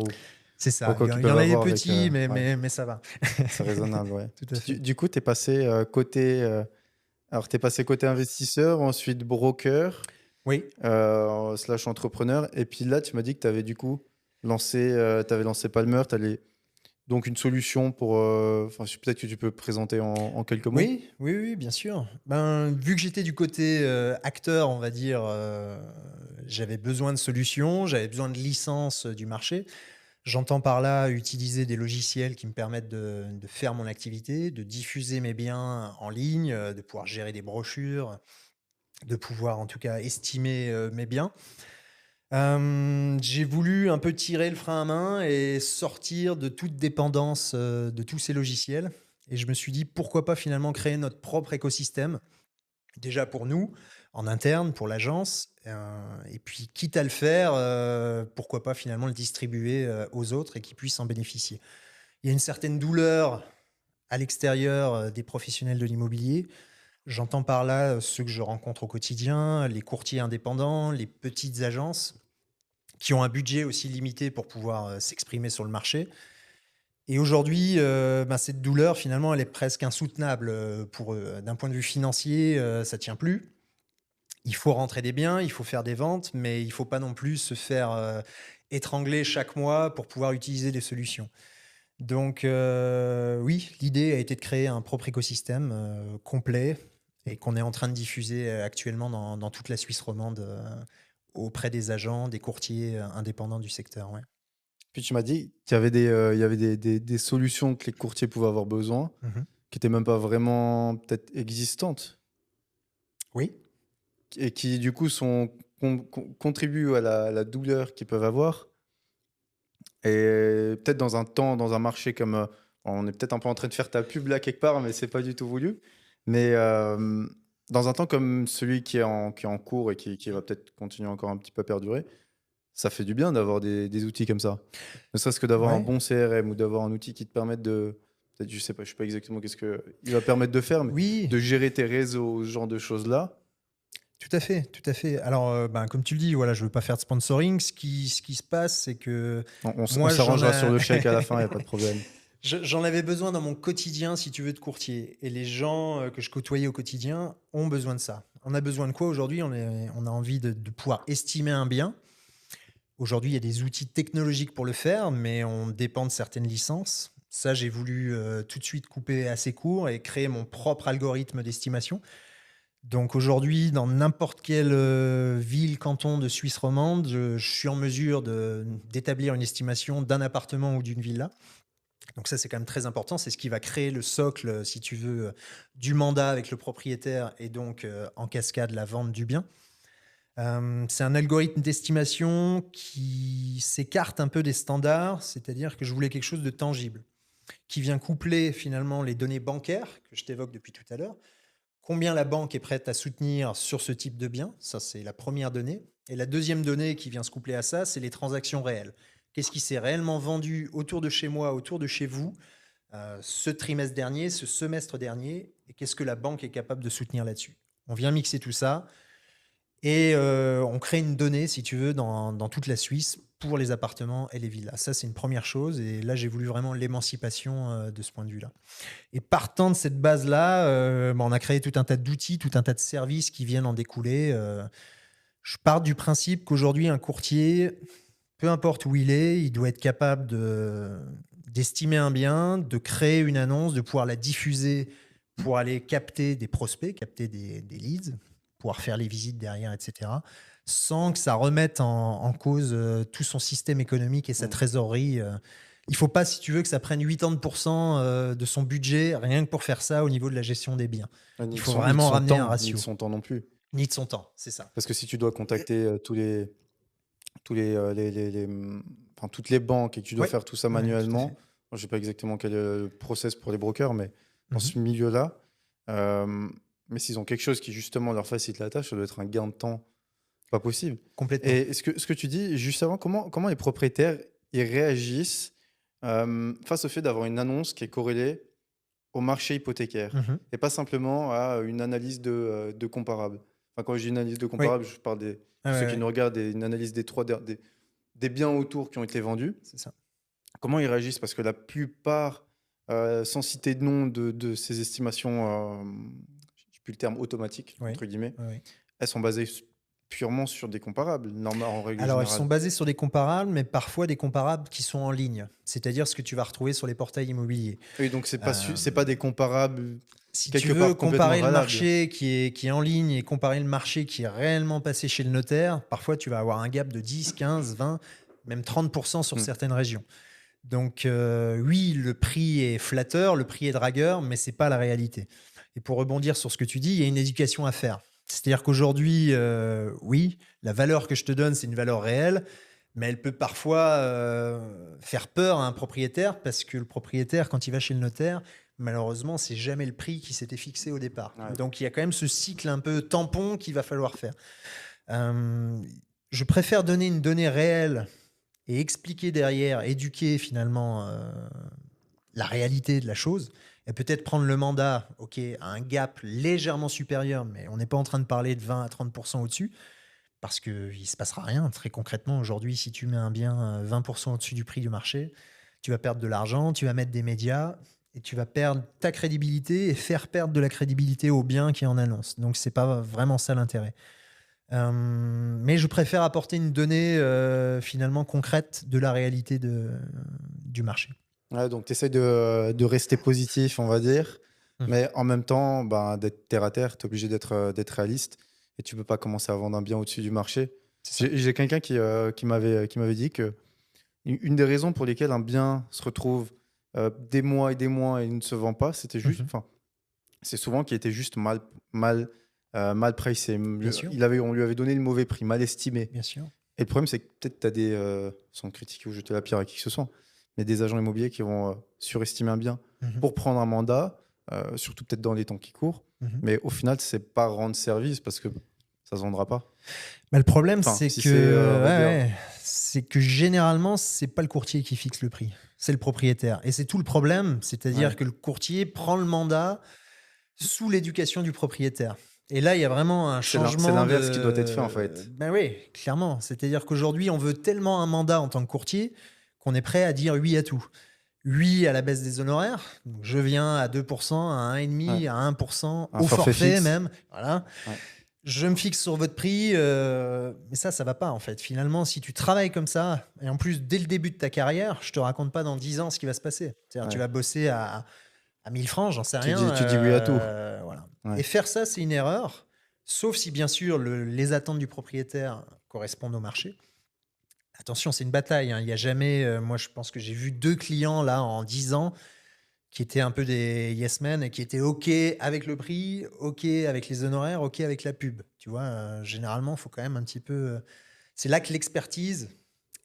C'est ou ça, quoi il qu'ils y peuvent en a des avoir avec, petits ouais, mais ça va. c'est raisonnable, ouais. Tout à fait. Du coup, tu es passé, côté, alors tu es passé côté investisseur, ensuite broker, Oui. slash entrepreneur et puis là, tu m'as dit que tu avais du coup tu avais lancé Palmer, tu allais donc une solution pour, enfin, peut-être que tu peux présenter en quelques mots? Oui, oui, oui, bien sûr. Ben, vu que j'étais du côté, acteur, on va dire, j'avais besoin de solutions, j'avais besoin de licences, du marché. J'entends par là utiliser des logiciels qui me permettent de faire mon activité, de diffuser mes biens en ligne, de pouvoir gérer des brochures, de pouvoir en tout cas estimer, mes biens. J'ai voulu un peu tirer le frein à main et sortir de toute dépendance, de tous ces logiciels et je me suis dit: «Pourquoi pas finalement créer notre propre écosystème?» Déjà pour nous, en interne, pour l'agence, et puis quitte à le faire, pourquoi pas finalement le distribuer, aux autres et qu'ils puissent en bénéficier. Il y a une certaine douleur à l'extérieur, des professionnels de l'immobilier. J'entends par là, ceux que je rencontre au quotidien, les courtiers indépendants, les petites agences qui ont un budget aussi limité pour pouvoir, s'exprimer sur le marché et aujourd'hui, ben, cette douleur finalement elle est presque insoutenable, pour eux. D'un point de vue financier, ça tient plus. Il faut rentrer des biens, il faut faire des ventes, mais il faut pas non plus se faire, étrangler chaque mois pour pouvoir utiliser des solutions. Donc oui, l'idée a été de créer un propre écosystème, complet et qu'on est en train de diffuser, actuellement dans toute la Suisse romande, auprès des agents, des courtiers, indépendants du secteur, ouais. Puis tu m'as dit qu'il y avait il y avait des solutions que les courtiers pouvaient avoir besoin, Mmh. qui étaient même pas vraiment peut-être existantes Oui. et qui du coup sont contribuent à la douleur qu'ils peuvent avoir. Et peut-être dans un marché comme, on est peut-être un peu en train de faire ta pub là quelque part, mais c'est pas du tout voulu. Mais, dans un temps comme celui qui est en cours et qui va peut-être continuer encore un petit peu à perdurer, ça fait du bien d'avoir des outils comme ça. Ne serait-ce que d'avoir un Ouais, bon CRM ou d'avoir un outil qui te permette de peut-être je sais pas exactement qu'est-ce qu'il va permettre de faire, mais oui, de gérer tes réseaux, ce genre de choses-là. tout à fait, tout à fait. Alors, ben, comme tu le dis, voilà, je veux pas faire de sponsoring. Ce qui se passe, c'est que On moi, j'en s'arrangera sur ai le chèque à la fin, il y a pas de problème. j'en avais besoin dans mon quotidien, si tu veux, de courtier. Et les gens que je côtoyais au quotidien ont besoin de ça. On a besoin de quoi aujourd'hui? On a envie de pouvoir estimer un bien. Aujourd'hui, il y a des outils technologiques pour le faire, mais on dépend de certaines licences. Ça, j'ai voulu tout de suite couper assez court et créer mon propre algorithme d'estimation. Donc aujourd'hui, dans n'importe quelle ville, canton de Suisse romande, je suis en mesure d'établir une estimation d'un appartement ou d'une villa. Donc ça, c'est quand même très important. C'est ce qui va créer le socle, si tu veux, du mandat avec le propriétaire et donc en cascade la vente du bien. C'est un algorithme d'estimation qui s'écarte un peu des standards, c'est-à-dire que je voulais quelque chose de tangible, qui vient coupler finalement les données bancaires que je t'évoque depuis tout à l'heure. Combien la banque est prête à soutenir sur ce type de bien? Ça, c'est la première donnée. Et la deuxième donnée qui vient se coupler à ça, c'est les transactions réelles. Qu'est-ce qui s'est réellement vendu autour de chez moi, autour de chez vous, ce trimestre dernier, ce semestre dernier, et qu'est-ce que la banque est capable de soutenir là-dessus? On vient mixer tout ça et on crée une donnée, si tu veux, dans toute la Suisse pour les appartements et les villas. Ça, c'est une première chose. Et là, j'ai voulu vraiment l'émancipation de ce point de vue-là. Et partant de cette base-là, bah, on a créé tout un tas d'outils, tout un tas de services qui viennent en découler. Je pars du principe qu'aujourd'hui, un courtier, peu importe où il doit être capable d'estimer un bien, de créer une annonce, de pouvoir la diffuser pour aller capter des prospects, capter des leads, pouvoir faire les visites derrière, etc., sans que ça remette en cause tout son système économique et sa Mmh. trésorerie. Il faut pas, si tu veux, que ça prenne 80% de son budget, rien que pour faire ça au niveau de la gestion des biens. Il faut Ni de vraiment son ramener un temps, ni de ratio, son temps non plus. ni de son temps, c'est ça. Parce que si tu dois contacter, enfin, toutes les banques et que tu dois Oui, faire tout ça ouais, tout à manuellement, fait. moi, je sais pas exactement quel est le process pour les brokers, mais dans Mhm. ce milieu-là, hem, mais s'ils ont quelque chose qui justement leur facilite la tâche, ça doit être un gain de temps pas possible. Complètement. Et ce que tu dis juste avant, comment les propriétaires, ils réagissent, face au fait d'avoir une annonce qui est corrélée au marché hypothécaire Mhm. et pas simplement à une analyse de comparables? Enfin, quand je dis une analyse de Oui, comparables, je parle ouais, pour ceux ouais, qui ouais, nous regardent, une analyse des biens autour qui ont été vendus. c'est ça. Comment ils réagissent? Parce que la plupart, sans citer de nom de ces estimations, j'ai plus le terme «automatiques» Oui, entre guillemets, oui, oui. elles sont basées purement sur des comparables, en règle Alors, elles sont générale. basées sur des comparables, mais parfois des comparables qui sont en ligne, c'est-à-dire ce que tu vas retrouver sur les portails immobiliers. Oui, donc Euh, c'est pas des comparables Si tu quelque veux part complètement comparer le valables. marché qui est en ligne et comparer le marché qui est réellement passé chez le notaire, parfois tu vas avoir un gap de 10, 15, 20, même 30% sur Mmh. certaines régions. Donc oui, le prix est flatteur, le prix est dragueur, mais c'est pas la réalité. Et pour rebondir sur ce que tu dis, il y a une éducation à faire. C'est-à-dire qu'aujourd'hui, oui, la valeur que je te donne, c'est une valeur réelle, mais elle peut parfois faire peur à un propriétaire parce que le propriétaire, quand il va chez le notaire, malheureusement, c'est jamais le prix qui s'était fixé au départ. Ouais. Donc il y a quand même ce cycle un peu tampon qu'il va falloir faire. Euh, je préfère donner une donnée réelle et expliquer derrière, éduquer finalement la réalité de la chose, et peut-être prendre le mandat, ok, à un gap légèrement supérieur, mais on n'est pas en train de parler de 20 à 30% au-dessus, parce qu'il ne se passera rien. Très concrètement, aujourd'hui, si tu mets un bien 20% au-dessus du prix du marché, tu vas perdre de l'argent, tu vas mettre des médias, et tu vas perdre ta crédibilité et faire perdre de la crédibilité au bien qui est en annonce. Donc, c'est pas vraiment ça l'intérêt. Mais je préfère apporter une donnée finalement concrète de la réalité du marché. Ouais, donc tu essaies de rester positif, on va dire, Mhm. mais en même temps, ben, d'être terre à terre, tu es obligé d'être réaliste et tu peux pas commencer à vendre un bien au-dessus du marché. C'est ça. J'ai quelqu'un qui m'avait dit que une des raisons pour lesquelles un bien se retrouve des mois et des mois et ne se vend pas, c'était juste, Mhm. enfin, c'est souvent qu'il était juste mal mal pricé. Bien sûr, On lui avait donné le mauvais prix, mal estimé. bien sûr. Et le problème, c'est que peut-être tu as sans critiquer ou jeter la pierre à qui que ce soit, mais des agents immobiliers qui vont surestimer un bien Mmh. pour prendre un mandat, surtout peut-être dans les temps qui courent. Mmh. Mais au final, c'est pas rendre service parce que ça se vendra pas. Bah, le problème, Enfin, c'est si que c'est, on va dire, c'est que généralement, c'est pas le courtier qui fixe le prix, c'est le propriétaire et c'est tout le problème. C'est-à-dire ouais, que le courtier prend le mandat sous l'éducation du propriétaire et là, il y a vraiment un c'est changement l'inverse qui doit être fait en de fait. ben oui, clairement. C'est-à-dire qu'aujourd'hui, on veut tellement un mandat en tant que courtier qu'on est prêt à dire oui à tout. Oui à la baisse des honoraires, donc je viens à 2 à Ouais. 1,5 à 1 Un au forfait forfait fixe. même, voilà. Ouais. Je me fixe sur votre prix, mais ça va pas en fait. Finalement, si tu travailles comme ça et en plus dès le début de ta carrière, je te raconte pas dans 10 ans ce qui va se passer. C'est-à-dire tu Ouais. vas bosser à 1 000 francs, j'en sais rien, Tu dis oui à tout. voilà et Ouais. faire ça, c'est une erreur, sauf si bien sûr les attentes du propriétaire correspondent au marché. Attention, c'est une bataille, hein. Il y a jamais, moi je pense que j'ai vu 2 clients là en 10 ans qui étaient un peu des yes men et qui étaient OK avec le prix, OK avec les honoraires, OK avec la pub. Tu vois? Généralement, il faut quand même un petit peu, c'est là que l'expertise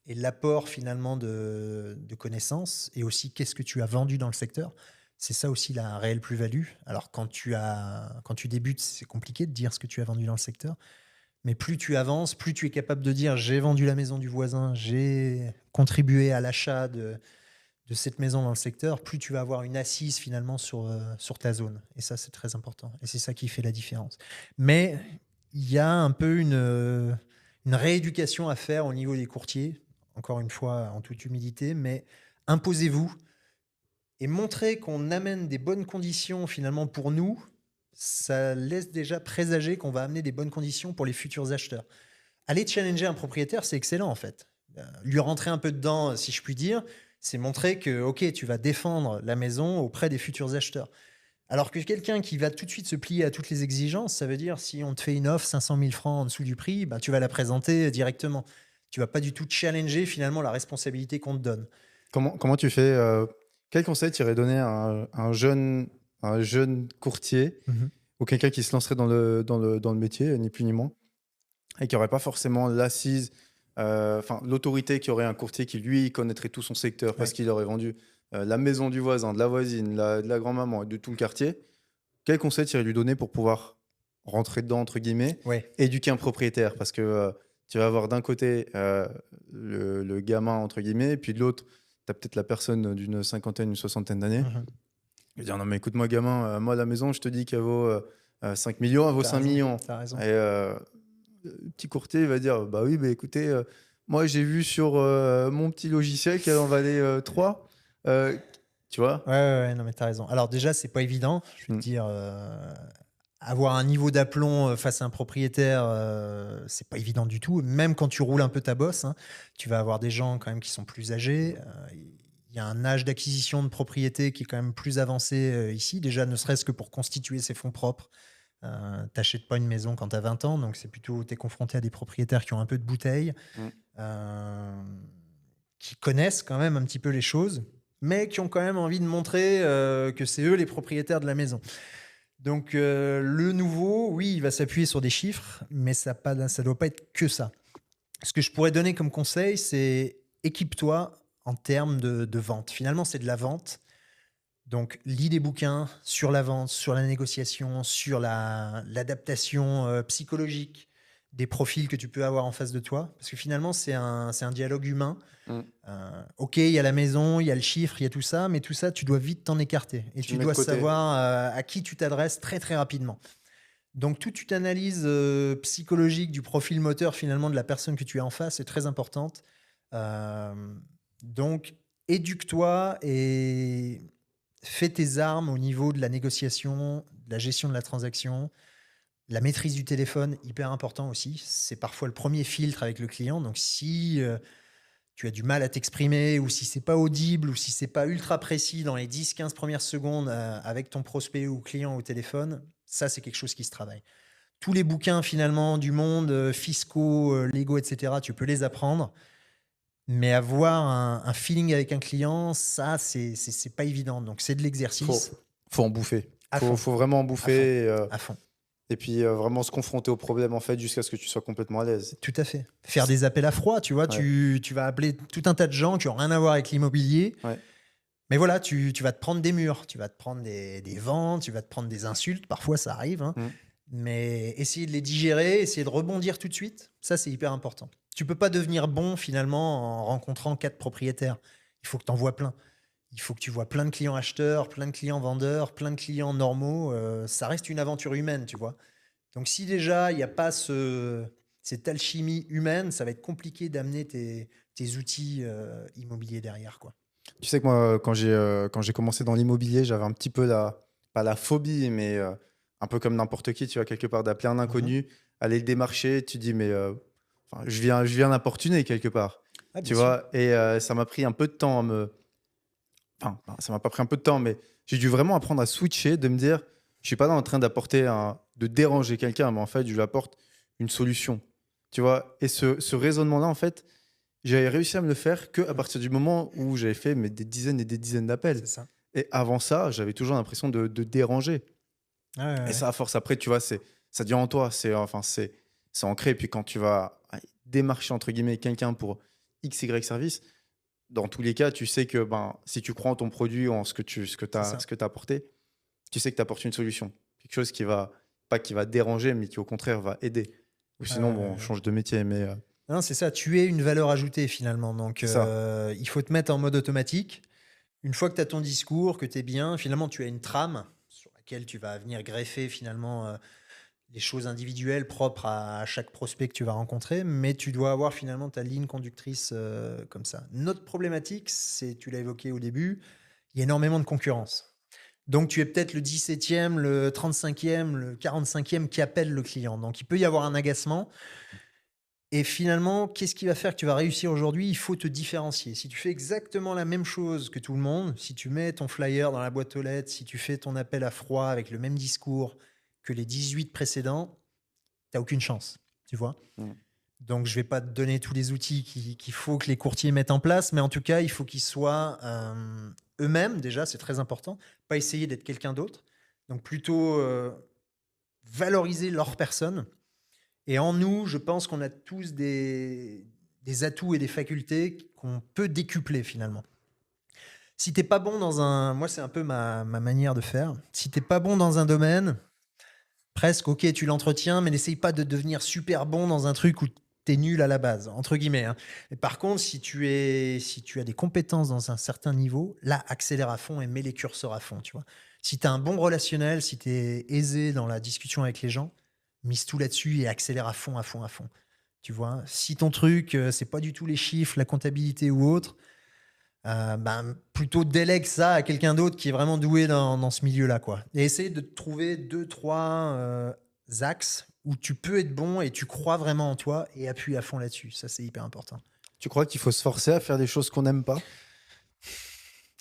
et l'apport finalement de connaissances et aussi qu'est-ce que tu as vendu dans le secteur, c'est ça aussi la réelle plus-value. Alors quand tu débutes, c'est compliqué de dire ce que tu as vendu dans le secteur, mais plus tu avances, plus tu es capable de dire: «J'ai vendu la maison du voisin, j'ai contribué à l'achat de cette maison dans le secteur», plus tu vas avoir une assise finalement sur ta zone. Et ça, c'est très important. Et c'est ça qui fait la différence. Mais il y a un peu une rééducation à faire au niveau des courtiers, encore une fois en toute humilité, mais imposez-vous et montrez qu'on amène des bonnes conditions finalement pour nous. Ça laisse déjà présager qu'on va amener des bonnes conditions pour les futurs acheteurs. Aller challenger un propriétaire, c'est excellent en fait. Lui rentrer un peu dedans, si je puis dire, c'est montrer que, ok, tu vas défendre la maison auprès des futurs acheteurs. Alors que quelqu'un qui va tout de suite se plier à toutes les exigences, ça veut dire si on te fait une offre 500 000 francs en dessous du prix, bah, tu vas la présenter directement. Tu vas pas du tout challenger finalement la responsabilité qu'on te donne. Comment tu fais quel conseil tu irais donner à un jeune courtier Mhm. ou quelqu'un qui se lancerait dans le métier, ni plus ni moins, et qui n'aurait pas forcément l'assise, enfin l'autorité qu'aurait un courtier qui, lui, connaîtrait tout son secteur parce Ouais. qu'il aurait vendu la maison du voisin, de la voisine, de la grand-maman et de tout le quartier. Quel conseil tu irais lui donner pour pouvoir rentrer dedans, entre guillemets, Ouais. éduquer un propriétaire? Parce que tu vas avoir d'un côté le gamin, entre guillemets, et puis de l'autre, tu as peut-être la personne d'une cinquantaine, une soixantaine d'années. Mhm. Je vais dire, non, mais écoute-moi, gamin, moi, la maison, je te dis qu'elle vaut 5 millions, elle vaut T'as 5 raison. millions. T'as raison. Et le petit courtier, il va dire, bah oui, bah écoutez, moi, j'ai vu sur mon petit logiciel qu'elle en valait 3. Tu vois? Ouais, ouais, ouais, non, mais t'as raison. Alors déjà, c'est pas évident. Je vais te Mm. dire, avoir un niveau d'aplomb face à un propriétaire, c'est pas évident du tout. Même quand tu roules un peu ta bosse, hein, tu vas avoir des gens quand même qui sont plus âgés. Il y a un âge d'acquisition de propriété qui est quand même plus avancé ici. Déjà, ne serait-ce que pour constituer ses fonds propres. T'achètes pas une maison quand tu as 20 ans, donc c'est plutôt, tu es confronté à des propriétaires qui ont un peu de bouteille, Mm. euh, qui connaissent quand même un petit peu les choses, mais qui ont quand même envie de montrer que c'est eux les propriétaires de la maison. Donc le nouveau, oui, il va s'appuyer sur des chiffres, mais ça ne doit pas être que ça. Ce que je pourrais donner comme conseil, c'est équipe-toi en termes de vente. Finalement, c'est de la vente. Donc, lis des bouquins sur la vente, sur la négociation, sur l'adaptation psychologique des profils que tu peux avoir en face de toi. Parce que finalement, c'est un dialogue humain. Mm. Ok, il y a la maison, il y a le chiffre, il y a tout ça, mais tout ça, tu dois vite t'en écarter. Et Tu le tu mets de dois côté. savoir à qui tu t'adresses très très rapidement. Donc toute une analyse psychologique du profil moteur finalement de la personne que tu as en face est très importante. Euh, donc éduque-toi et fais tes armes au niveau de la négociation, de la gestion de la transaction, la maîtrise du téléphone, hyper important aussi. C'est parfois le premier filtre avec le client. Donc si tu as du mal à t'exprimer ou si c'est pas audible ou si c'est pas ultra précis dans les 10-15 premières secondes avec ton prospect ou client au téléphone, ça c'est quelque chose qui se travaille. Tous les bouquins finalement du monde, fiscaux, légaux, etc., tu peux les apprendre, mais avoir un feeling avec un client, ça c'est pas évident. Donc c'est de Faut, l'exercice faut en bouffer. à fond, Faut vraiment en à fond, bouffer. à fond. et puis, vraiment se confronter au problème, en fait, jusqu'à ce que tu sois complètement à l'aise. Tout à fait. Faire C des appels à froid, tu vois? Ouais, Tu vas appeler tout un tas de gens qui ont rien à voir avec l'immobilier, ouais. mais voilà, tu vas te prendre des murs, tu vas te prendre des vents, tu vas te prendre des insultes, parfois ça arrive, hein, Mmh. mais essayer de les digérer, essayer de rebondir tout de suite, ça, c'est hyper important. Tu peux pas devenir bon, finalement, en rencontrant 4 propriétaires. Il faut que tu en vois plein. Il faut que tu vois plein de clients acheteurs, plein de clients vendeurs, plein de clients normaux, ça reste une aventure humaine, tu vois? Donc si déjà il y a pas cette alchimie humaine, ça va être compliqué d'amener tes outils, immobiliers derrière, quoi. Tu sais que moi, quand j'ai commencé dans l'immobilier, j'avais un petit peu la pas la phobie, mais, un peu comme n'importe qui, tu vois, quelque part, d'appeler un Mmh. inconnu, aller le démarcher, tu dis: «Mais, enfin, je viens l'importuner quelque part», Ah bien tu sûr. vois? Et ça m'a pris un peu de temps à me enfin, ça m'a pas pris un peu de temps, mais j'ai dû vraiment apprendre à switcher, de me dire: «Je suis pas là en train de déranger quelqu'un, mais en fait, je lui apporte une solution», tu vois? Et ce raisonnement-là, en fait, j'avais réussi à me le faire qu'à Mmh. partir du moment où j'avais fait, mais des dizaines et des dizaines d'appels. C'est ça. Et avant ça, j'avais toujours l'impression de déranger. Ouais, ouais, Et ouais. ça, à force, après, tu vois, ça devient en toi. C'est ancré. Et puis quand tu vas démarcher, entre guillemets, quelqu'un pour X, Y service, dans tous les cas, tu sais que ben, si tu crois en ton produit, en ce que tu C'est as, ça. ce que tu apporté, tu sais que tu apportes une solution. Quelque chose qui va, pas qui va déranger, mais qui au contraire va aider. Ou Ouais, sinon, ouais, bon, ouais, on ouais. change de métier. Mais Non, c'est ça, tu es une valeur ajoutée finalement, donc c'est ça. il faut te mettre en mode automatique. Une fois que tu as ton discours, que tu es bien, finalement tu as une trame sur laquelle tu vas venir greffer finalement, les choses individuelles propres à chaque prospect que tu vas rencontrer, mais tu dois avoir finalement ta ligne conductrice, comme ça. Notre problématique, c'est tu l'as évoqué au début, il y a énormément de concurrence. Donc tu es peut-être le 17e, le 35e, le 45e qui appelle le client. Donc il peut y avoir un agacement et finalement, qu'est-ce qui va faire que tu vas réussir aujourd'hui? Il faut te différencier. Si tu fais exactement la même chose que tout le monde, si tu mets ton flyer dans la boîte aux lettres, si tu fais ton appel à froid avec le même discours que les 18 précédents, tu as aucune chance, tu vois? Mm. Donc je vais pas te donner tous les outils qu'il faut que les courtiers mettent en place, mais en tout cas, il faut qu'ils soient, eux-mêmes déjà, c'est très important. Pas essayer d'être quelqu'un d'autre. Donc plutôt, valoriser leur personne et en nous, je pense qu'on a tous des atouts et des facultés qu'on peut décupler finalement. Si t'es pas bon dans un moi, c'est un peu ma manière de faire. Si t'es pas bon dans un domaine, presque, OK, tu l'entretiens, mais n'essaye pas de devenir super bon dans un truc où tu es «nul à la base», entre guillemets, hein. Et par contre, si tu as des compétences dans un certain niveau, là, accélère à fond et mets les curseurs à fond, tu vois? Si tu as un bon relationnel, si tu es aisé dans la discussion avec les gens, mise tout là-dessus et accélère à fond, à fond, à fond, tu vois? Si ton truc, c'est pas du tout les chiffres, la comptabilité ou autre, ben, plutôt délègue ça à quelqu'un d'autre qui est vraiment doué dans ce milieu-là, quoi. Et essaye de trouver 2-3 axes où tu peux être bon et tu crois vraiment en toi et appuie à fond là-dessus. Ça, c'est hyper important. Tu crois qu'il faut se forcer à faire des choses qu'on n'aime pas?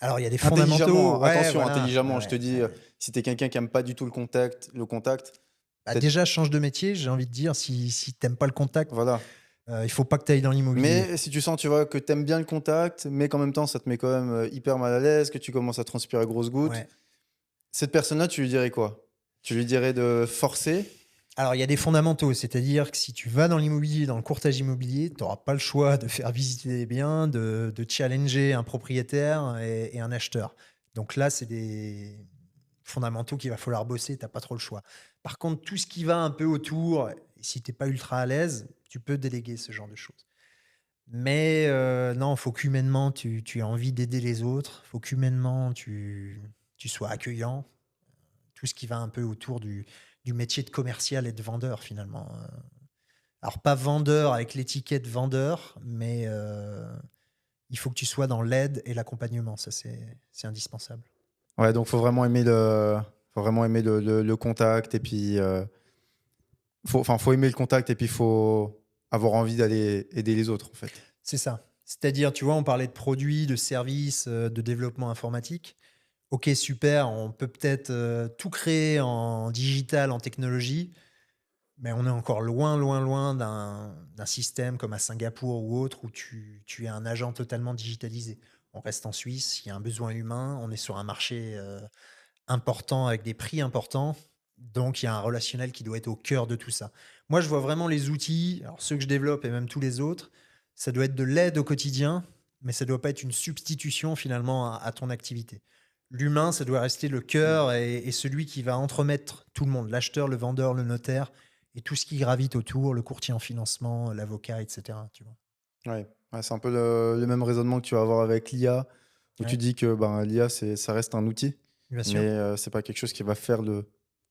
Alors, il y a des Intelligemment, fondamentaux, hein, ouais, attention, voilà, ouais, intelligemment. Je te ouais, dis, ouais. si tu es quelqu'un qui aime pas du tout le contact, Bah, peut-être déjà, change de métier, j'ai envie de dire, si tu pas le contact, voilà. il faut pas que tu ailles dans l'immobilier. Mais si tu sens, tu vois, que tu aimes bien le contact, mais qu'en même temps, ça te met quand même, hyper mal à l'aise, que tu commences à transpirer à grosses gouttes, Ouais. cette personne-là, tu lui dirais quoi? Tu lui dirais de forcer? Alors, il y a des fondamentaux, c'est-à-dire que si tu vas dans l'immobilier, dans le courtage immobilier, tu auras pas le choix de faire visiter des biens, de challenger un propriétaire et un acheteur. Donc là, c'est des fondamentaux qu'il va falloir bosser, tu pas trop le choix. Par contre, tout ce qui va un peu autour, si tu pas ultra à l'aise, tu peux déléguer ce genre de choses. Mais non, faut qu'humainement, tu aies envie d'aider les autres, faut qu'humainement, tu sois accueillant. Tout ce qui va un peu autour du métier de commercial et de vendeur finalement, alors pas vendeur avec l'étiquette vendeur, mais il faut que tu sois dans l'aide et l'accompagnement, ça c'est indispensable. Ouais, donc faut vraiment aimer le contact et puis, faut aimer le contact et puis faut avoir envie d'aller aider les autres, en fait. C'est ça. C'est-à-dire, tu vois, on parlait de produits, de services, de développement informatique. OK, super, on peut peut-être, tout créer en digital, en technologie, mais on est encore loin, loin, loin d'un système comme à Singapour ou autre où tu es un agent totalement digitalisé. On reste en Suisse, il y a un besoin humain, on est sur un marché, important avec des prix importants. Donc il y a un relationnel qui doit être au cœur de tout ça. Moi, je vois vraiment les outils, alors ceux que je développe et même tous les autres, ça doit être de l'aide au quotidien, mais ça doit pas être une substitution finalement à ton activité. L'humain, ça doit rester le cœur et celui qui va entremettre tout le monde, l'acheteur, le vendeur, le notaire et tout ce qui gravite autour, le courtier en financement, l'avocat, et cetera, tu vois? Ouais, ouais, c'est un peu le même raisonnement que tu vas avoir avec l'IA, où tu Ouais, dis que ben, l'IA, ça reste un outil, bien mais sûr. c'est pas quelque chose qui va faire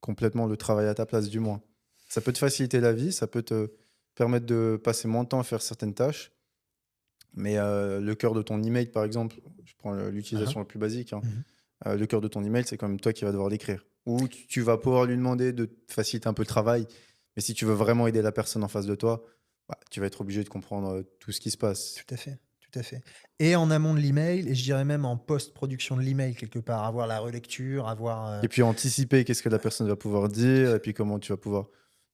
complètement le travail à ta place, du moins. Ça peut te faciliter la vie, ça peut te permettre de passer moins de temps à faire certaines tâches, mais le cœur de ton email, par exemple, je prends Hein, hein. l'utilisation la plus basique, hein, Mmh. le cœur de ton email, c'est quand même toi qui vas devoir l'écrire. Ou tu vas pouvoir lui demander de te faciliter un peu le travail, mais si tu veux vraiment aider la personne en face de toi, bah, tu vas être obligé de comprendre tout ce qui se passe. Tout à fait, tout à fait. Et en amont de l'email et je dirais même en post-production de l'email quelque part, avoir la relecture, avoir, Et puis anticiper qu'est-ce que la personne va pouvoir dire et puis comment tu vas pouvoir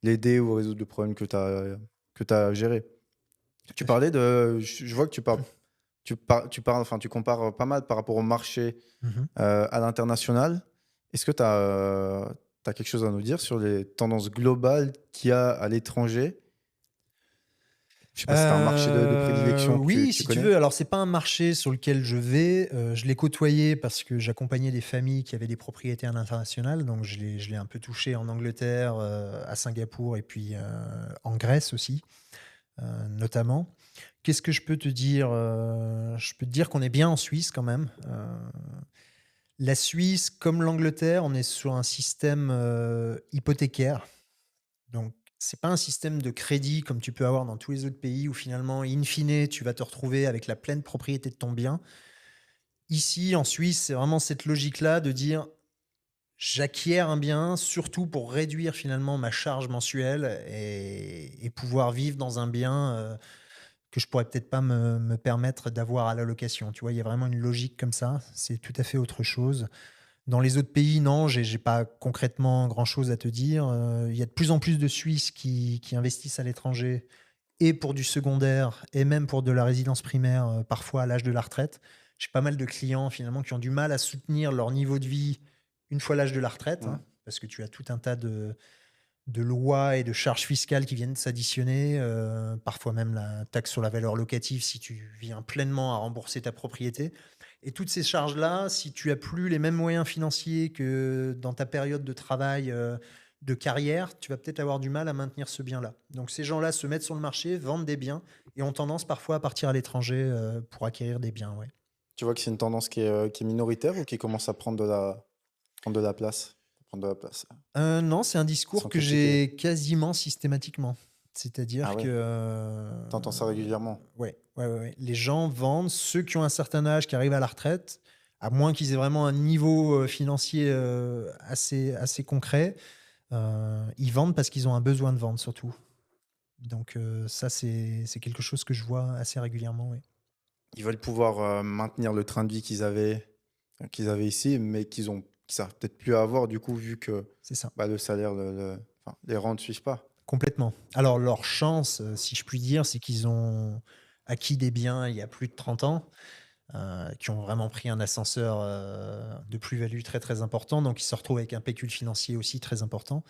l'aider ou résoudre le problème que tu as géré. tout Tu à fait. parlais de je vois que tu parles enfin, tu compares pas mal par rapport au marché, Mmh. à l'international. Est-ce que tu as quelque chose à nous dire sur les tendances globales qu'il y a à l'étranger? Je sais pas si tu as un marché de prédilection que Oui, tu si tu connais? veux. Alors c'est pas un marché sur lequel je vais, je l'ai côtoyé parce que j'accompagnais des familles qui avaient des propriétés à l'international, donc je l'ai un peu touché en Angleterre, à Singapour et puis, en Grèce aussi, notamment. Qu'est-ce que je peux te dire? Je peux te dire qu'on est bien en Suisse quand même. La Suisse, comme l'Angleterre, on est sur un système, hypothécaire. Donc c'est pas un système de crédit comme tu peux avoir dans tous les autres pays où finalement, in fine, tu vas te retrouver avec la pleine propriété de ton bien. Ici, en Suisse, c'est vraiment cette logique-là de dire: «J'acquiers un bien surtout pour réduire finalement ma charge mensuelle et pouvoir vivre dans un bien, que je pourrais peut-être pas me permettre d'avoir à la location». Tu vois? Il y a vraiment une logique comme ça, c'est tout à fait autre chose. Dans les autres pays, non, j'ai pas concrètement grand-chose à te dire. Il y a de plus en plus de Suisses qui investissent à l'étranger et pour du secondaire et même pour de la résidence primaire, parfois à l'âge de la retraite. J'ai pas mal de clients finalement qui ont du mal à soutenir leur niveau de vie une fois l'âge de la retraite, Mmh. hein, parce que tu as tout un tas de lois et de charges fiscales qui viennent s'additionner, parfois même la taxe sur la valeur locative si tu viens pleinement à rembourser ta propriété. Et toutes ces charges-là, si tu as plus les mêmes moyens financiers que dans ta période de travail, de carrière, tu vas peut-être avoir du mal à maintenir ce bien-là. Donc ces gens-là se mettent sur le marché, vendent des biens et ont tendance parfois à partir à l'étranger, pour acquérir des biens, ouais. Tu vois que c'est une tendance qui est minoritaire ou qui commence à prendre de la place? Prendre de la place, Non, c'est un sans discours que critiquer. j'ai quasiment systématiquement. Ah C'est-à-dire que, ouais? T'entends ça régulièrement? ouais, ouais, ouais, ouais, les gens vendent, ceux qui ont un certain âge, qui arrivent à la retraite, à moins qu'ils aient vraiment un niveau, financier, assez concret, ils vendent parce qu'ils ont un besoin de vendre surtout. Donc ça, c'est quelque chose que je vois assez régulièrement, oui. Ils veulent pouvoir, maintenir le train de vie qu'ils avaient ici, mais qu'ils savent peut-être plus avoir du coup, vu que, C'est ça, bah, le salaire, enfin, les rentes ne suivent pas. complètement. Alors leur chance, si je puis dire, c'est qu'ils ont acquis des biens il y a plus de 30 ans, qui ont vraiment pris un ascenseur, de plus-value très, très important. Donc ils se retrouvent avec un pécule financier aussi très important.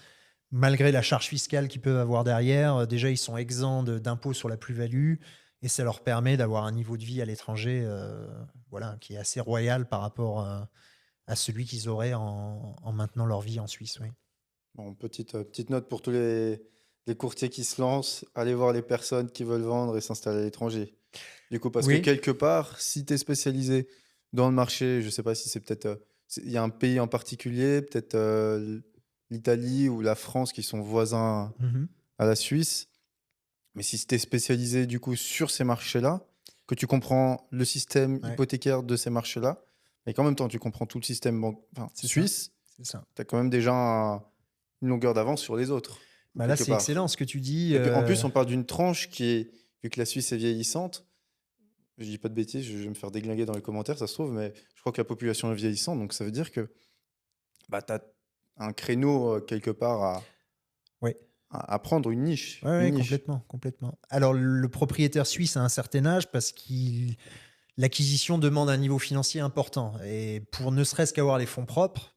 Malgré la charge fiscale qu'ils peuvent avoir derrière, déjà ils sont exempts d'impôts sur la plus-value et ça leur permet d'avoir un niveau de vie à l'étranger, voilà, qui est assez royal par rapport, à celui qu'ils auraient en maintenant leur vie en Suisse, oui. Bon, petite note pour tous les courtiers qui se lancent, allez voir les personnes qui veulent vendre et s'installer à l'étranger. Du coup, parce que Oui. quelque part, si tu es spécialisé dans le marché, je sais pas si c'est peut-être, il y a un pays en particulier, peut-être, l'Italie ou la France qui sont voisins Mmh. à la Suisse. Mais si tu es spécialisé du coup sur ces marchés-là, que tu comprends le système Ouais, hypothécaire de ces marchés-là, mais qu'en même temps tu comprends tout le système enfin, c'est ça, suisse, c'est ça. tu as quand même déjà une longueur d'avance sur les autres, Bah, là, quelque c'est part. excellent ce que tu dis, Et puis en plus, on parle d'une tranche qui est, vu que la Suisse est vieillissante, je dis pas de bêtises, je vais me faire déglinguer dans les commentaires, ça se trouve, mais je crois que la population est vieillissante, donc ça veut dire que bah, tu as un créneau quelque part ouais. à prendre, une niche. Ouais, Une ouais, niche. complètement, complètement. Alors le propriétaire suisse a un certain âge parce qu'il l'acquisition demande un niveau financier important et pour ne serait-ce qu'avoir les fonds propres,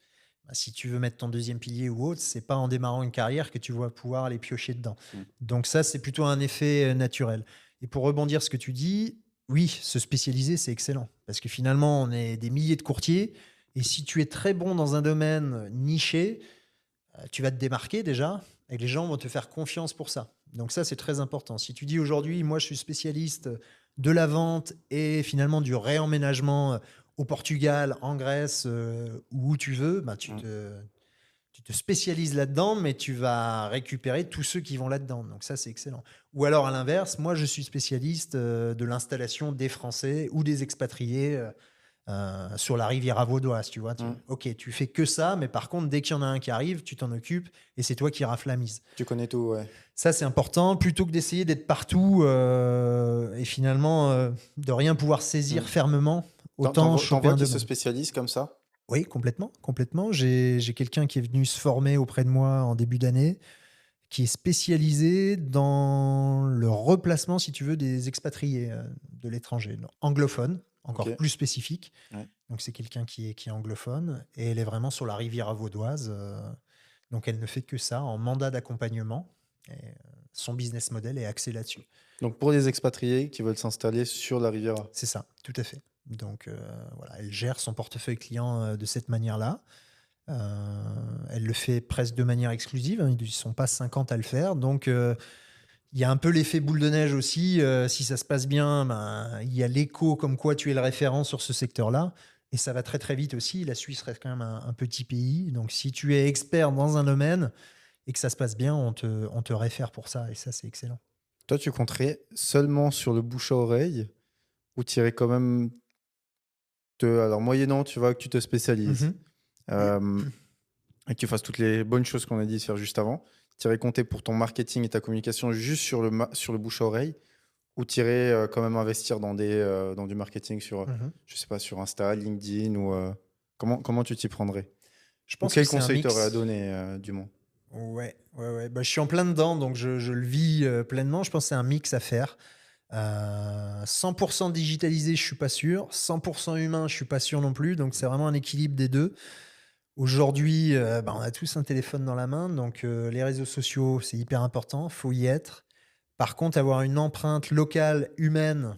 Bah, si tu veux mettre ton deuxième pilier ou autre, c'est pas en démarrant une carrière que tu vas pouvoir aller piocher dedans. Mmh. Donc ça, c'est plutôt un effet, naturel. Et pour rebondir ce que tu dis, oui, se spécialiser, c'est excellent. Parce que finalement, on est des milliers de courtiers et si tu es très bon dans un domaine niché, tu vas te démarquer déjà et les gens vont te faire confiance pour ça. Donc ça, c'est très important. Si tu dis aujourd'hui, moi, je suis spécialiste de la vente et finalement du réemménagement au Portugal, en Grèce, ou où tu veux, bah, Mmh. tu te spécialises là-dedans, mais tu vas récupérer tous ceux qui vont là-dedans. Donc ça, c'est excellent. Ou alors à l'inverse, moi, je suis spécialiste de l'installation des Français ou des expatriés sur la riviera vaudoise, tu vois. Mmh. Ok, tu fais que ça, mais par contre, dès qu'il y en a un qui arrive, tu t'en occupes et c'est toi qui rafles la mise. Tu connais tout, ouais. Ça, c'est important, plutôt que d'essayer d'être partout et finalement de rien pouvoir saisir Mmh. fermement, Tu autant choper vois un qui se domaine. spécialisent comme ça? Oui, complètement, complètement. J'ai quelqu'un qui est venu se former auprès de moi en début d'année, qui est spécialisé dans le replacement, si tu veux, des expatriés de l'étranger, anglophones, encore OK. plus spécifique. Ouais. Donc c'est quelqu'un qui est anglophone et elle est vraiment sur la riviera vaudoise. Donc elle ne fait que ça en mandat d'accompagnement. Et, son business model est axé là-dessus. Donc pour les expatriés qui veulent s'installer sur la Riviera. C'est ça, tout à fait. Donc voilà, elle gère son portefeuille client de cette manière-là. Elle le fait presque de manière exclusive, hein, ils ne sont pas 50 à le faire. Donc il y a un peu l'effet boule de neige aussi. Si ça se passe bien, ben, il y a l'écho comme quoi tu es le référent sur ce secteur-là. Et ça va très très vite aussi. La Suisse reste quand même un petit pays. Donc si tu es expert dans un domaine et que ça se passe bien, on te réfère pour ça. Et ça, c'est excellent. Toi, tu compterais seulement sur le bouche à oreille ou tu irais quand même alors moyennant, tu vois, que tu te spécialises, Mhm. hem et que tu fasses toutes les bonnes choses qu'on a dit de faire juste avant, tu irais compter pour ton marketing et ta communication juste sur le bouche à oreille ou tu irais, quand même investir dans du marketing sur, Mhm. je sais pas, sur Insta, LinkedIn ou, comment tu t'y prendrais? Je Ou pense que quel c'est un conseil tu aurais à mix. donner, du moins? Ouais, ouais, ouais. Bah, je suis en plein dedans, donc je le vis pleinement. Je pense que c'est un mix à faire. 100% digitalisé, je suis pas sûr. 100% humain, je suis pas sûr non plus. Donc c'est vraiment un équilibre des deux. Aujourd'hui, bah, on a tous un téléphone dans la main, donc les réseaux sociaux, c'est hyper important, faut y être. Par contre, avoir une empreinte locale, humaine,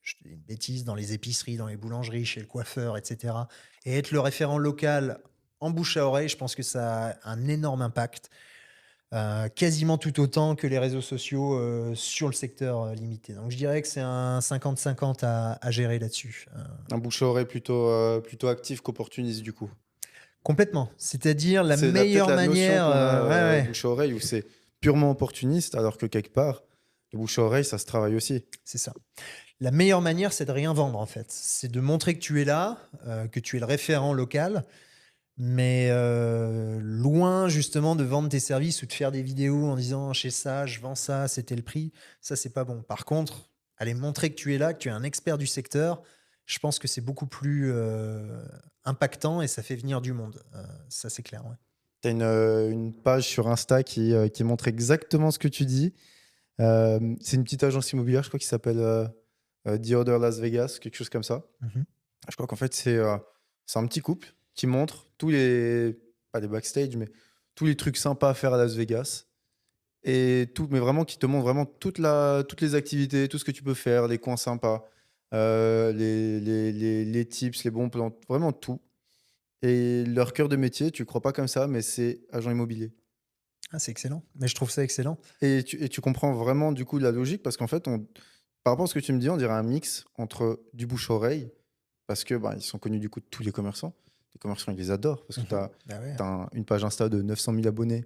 je te dis une bêtise, dans les épiceries, dans les boulangeries, chez le coiffeur, et cetera, et être le référent local en bouche à oreille, je pense que ça a un énorme impact, quasiment tout autant que les réseaux sociaux, sur le secteur, limité. Donc je dirais que c'est un 50-50 à gérer là-dessus, Un bouche à oreille plutôt actif qu'opportuniste, du coup? complètement. C'est-à-dire la C'est peut-être meilleure la notion manière, qu'on a, ouais, ouais. bouche à oreille, où c'est purement opportuniste, alors que quelque part, le bouche à oreille, ça se travaille aussi. C'est ça. La meilleure manière, c'est de rien vendre, en fait. C'est de montrer que tu es là, que tu es le référent local, mais loin justement de vendre tes services ou de faire des vidéos en disant chez ça, je vends ça, c'était le prix. Ça, c'est pas bon. Par contre, aller montrer que tu es là, que tu es un expert du secteur, je pense que c'est beaucoup plus impactant et ça fait venir du monde. Ça, c'est clair. Ouais. Tu as une page sur Insta qui montre exactement ce que tu dis. C'est une petite agence immobilière, je crois, qui s'appelle The Other Las Vegas, quelque chose comme ça. Mhm. Je crois qu'en fait, c'est un petit couple qui montre tous les, pas les backstage, mais tous les trucs sympas à faire à Las Vegas. Et tout, mais vraiment qui te montre vraiment toutes les activités, tout ce que tu peux faire, les coins sympas, les tips, les bons plans, vraiment tout. Et leur cœur de métier, tu crois pas comme ça, mais c'est agent immobilier. Ah, c'est excellent. Mais je trouve ça excellent. Et tu comprends vraiment du coup la logique parce qu'en fait, par rapport à ce que tu me dis, on dirait un mix entre du bouche-oreille, parce que bah, ils sont connus du coup de tous les commerçants. Les commerçants, ils les adorent parce que tu Mhm. as, Ah ouais. une page Insta de 900 000 abonnés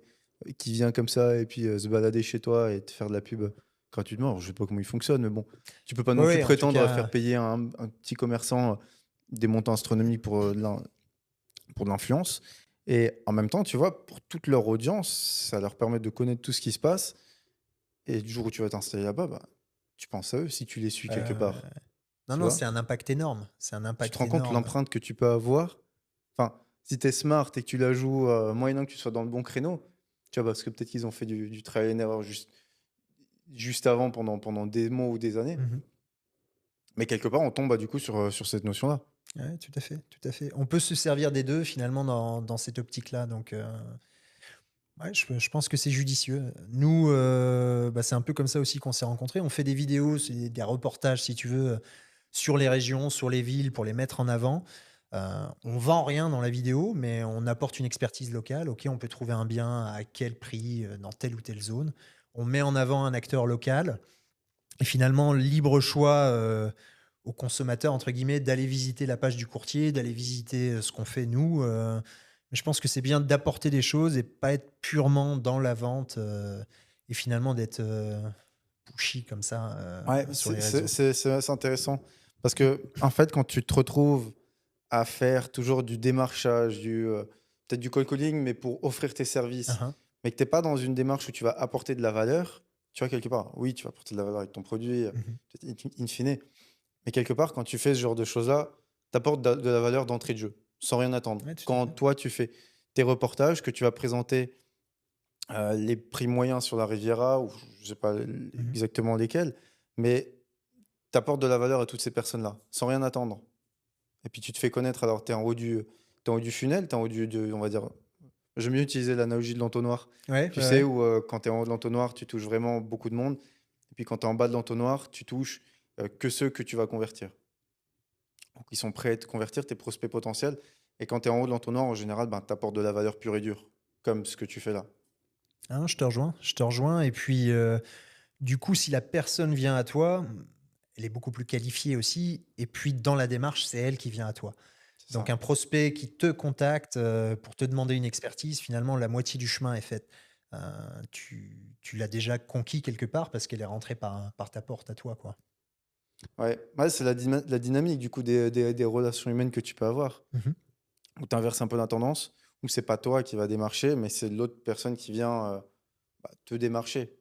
qui vient comme ça et puis se balader chez toi et te faire de la pub gratuitement. Alors, je sais pas comment ils fonctionnent, mais bon, tu peux pas Ouais, non plus ouais, en tout prétendre à faire cas. payer un petit commerçant des montants astronomiques pour de l'influence. Et en même temps, tu vois, pour toute leur audience, ça leur permet de connaître tout ce qui se passe. Et du jour où tu vas t'installer là-bas, bah, tu penses à eux si tu les suis quelque euh, part. Non, Tu non, vois? c'est un impact énorme. C'est un Tu te impact rends compte énorme. l'empreinte que tu peux avoir? Enfin, si tu es smart et que tu la joues, moyennant que tu sois dans le bon créneau, tu vois? Parce que peut-être qu'ils ont fait du trial and error juste avant pendant des mois ou des années. Mhm. Mais quelque part, on tombe, bah, du coup sur cette notion-là. Ouais, tout à fait, tout à fait. On peut se servir des 2 finalement dans cette optique-là donc ouais, je pense que c'est judicieux. Nous, bah, c'est un peu comme ça aussi qu'on s'est rencontrés. On fait des vidéos, c'est des reportages si tu veux, sur les régions, sur les villes pour les mettre en avant. Heu, on vend rien dans la vidéo, mais on apporte une expertise locale. OK, on peut trouver un bien à quel prix, dans telle ou telle zone. On met en avant un acteur local et finalement libre choix, aux «consommateurs» entre guillemets d'aller visiter la page du courtier, d'aller visiter, ce qu'on fait nous, mais je pense que c'est bien d'apporter des choses et pas être purement dans la vente, et finalement d'être, pushy comme ça, Ouais, sur les réseaux. c'est assez intéressant parce que en fait, quand tu te retrouves à faire toujours du démarchage, peut-être du cold calling, mais pour offrir tes Hein, services, hein. mais que tu es pas dans une démarche où tu vas apporter de la valeur, tu vois, quelque part, oui, tu vas apporter de la valeur avec ton produit, Mmh. peut-être in fine, mais quelque part, quand tu fais ce genre de choses-là, tu apportes de la valeur d'entrée de jeu, sans rien attendre. Ouais, tout à Quand fait. toi, tu fais tes reportages, que tu vas présenter, les prix moyens sur la Riviera ou je sais pas Mmh. exactement lesquels, mais tu apportes de la valeur à toutes ces personnes-là, sans rien attendre. Et puis tu te fais connaître, alors tu en haut du funnel, tu en haut on va dire, j'aime mieux utiliser l'analogie de l'entonnoir. Ouais, Tu ouais, sais ouais. où, quand tu es en haut de l'entonnoir, tu touches vraiment beaucoup de monde et puis quand tu es en bas de l'entonnoir, tu touches, que ceux que tu vas convertir. Donc ils sont prêts à te convertir, tes prospects potentiels et quand tu es en haut de l'entonnoir, en général, ben, tu apportes de la valeur pure et dure, comme ce que tu fais là. Ah non, je te rejoins et puis, du coup, si la personne vient à toi, elle est beaucoup plus qualifiée aussi et puis dans la démarche, c'est elle qui vient à toi. C'est Donc ça. un prospect qui te contacte, pour te demander une expertise, finalement, la moitié du chemin est faite. Heu, tu l'as déjà conquis quelque part parce qu'elle est rentrée par ta porte à toi, quoi. Ouais, ouais, c'est la dynamique du coup des relations humaines que tu peux avoir. Mmh. Où tu inverses un peu la tendance, où c'est pas toi qui va démarcher, mais c'est l'autre personne qui vient, te démarcher.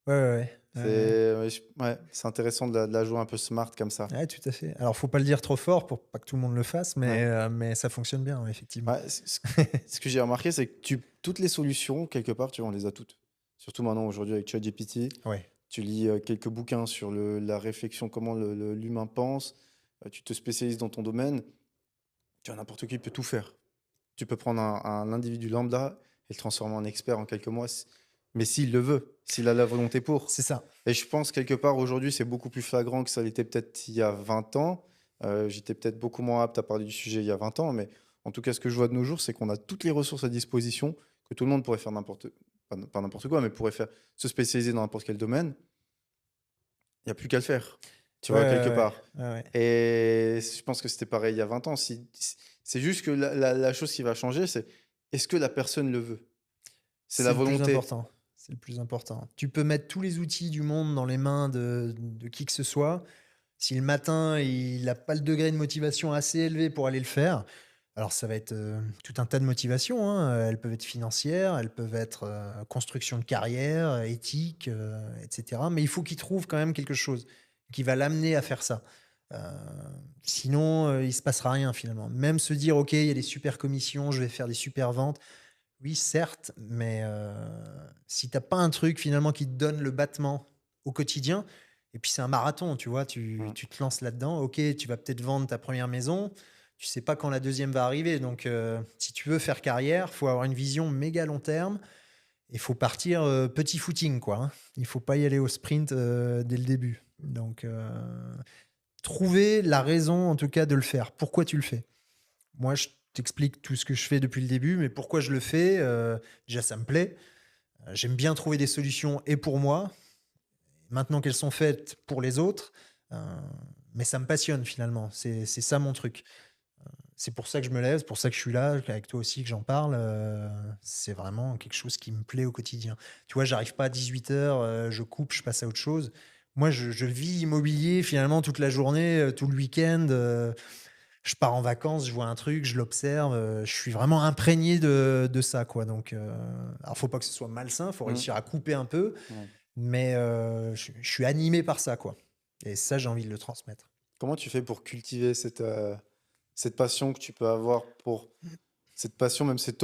Ouais, ouais, ouais. Ouais, ouais. Ouais, c'est intéressant de la jouer un peu smart comme ça. Ouais, tout à fait. Alors faut pas le dire trop fort pour pas que tout le monde le fasse, Ouais. mais ça fonctionne bien, ouais, effectivement. Ouais, ce que j'ai remarqué, c'est que toutes les solutions, quelque part, tu vois, on les a toutes. Surtout maintenant, aujourd'hui, avec ChatGPT, Ouais. tu lis, quelques bouquins sur la réflexion, comment l'humain pense, tu te spécialises dans ton domaine, tu vois, n'importe qui peut tout faire. Tu peux prendre un individu lambda et le transformer en expert en quelques mois, mais s'il le veut, s'il a la volonté pour. C'est ça. Et je pense quelque part aujourd'hui, c'est beaucoup plus flagrant que ça l'était peut-être il y a 20 ans. J'étais peut-être beaucoup moins apte à parler du sujet il y a 20 ans, mais en tout cas, ce que je vois de nos jours, c'est qu'on a toutes les ressources à disposition, que tout le monde pourrait faire pas n'importe quoi, mais pourrait faire se spécialiser dans n'importe quel domaine. Il y a plus qu'à le faire, tu Ouais, vois, quelque ouais, part. ouais. Ouais, ouais. Et je pense que c'était pareil il y a 20 ans. C'est juste que la chose qui va changer, c'est est-ce que la personne le veut? C'est la C'est le plus volonté. important. C'est le plus important. Tu peux mettre tous les outils du monde dans les mains de qui que ce soit. Si le matin, il a pas le degré de motivation assez élevé pour aller le faire, alors ça va être, tout un tas de motivations, hein, elles peuvent être financières, elles peuvent être, construction de carrière, éthique, et cetera. Mais il faut qu'il trouve quand même quelque chose qui va l'amener à faire ça. Heu, sinon, il se passera rien finalement. Même se dire: «OK, il y a des super commissions, je vais faire des super ventes». Oui, certes, mais si t'as pas un truc finalement qui te donne le battement au quotidien et puis c'est un marathon, tu vois? Tu Mmh. tu te lances là-dedans, OK, tu vas peut-être vendre ta première maison, tu sais pas quand la deuxième va arriver donc si tu veux faire carrière, faut avoir une vision méga long terme et faut partir, petit footing quoi, hein. Il faut pas y aller au sprint, dès le début donc trouver la raison en tout cas de le faire. Pourquoi tu le fais? Moi, je t'explique tout ce que je fais depuis le début, mais pourquoi je le fais, déjà ça me plaît. J'aime bien trouver des solutions et pour moi, maintenant qu'elles sont faites pour les autres, heu, mais ça me passionne finalement. C'est ça mon truc. C'est pour ça que je me lève, c'est pour ça que je suis là, avec toi aussi que j'en parle, c'est vraiment quelque chose qui me plaît au quotidien. Tu vois, j'arrive pas à 18:00, je coupe, je passe à autre chose. Moi, je vis immobilier finalement toute la journée, tout le week-end, je pars en vacances, je vois un truc, je l'observe, je suis vraiment imprégné de ça, quoi, donc alors faut pas que ce soit malsain, faut Mmh. réussir à couper un peu, Ouais. mais je suis animé par ça, quoi et ça, j'ai envie de le transmettre. Comment tu fais pour cultiver cette passion que tu peux avoir pour cette passion, même ouais,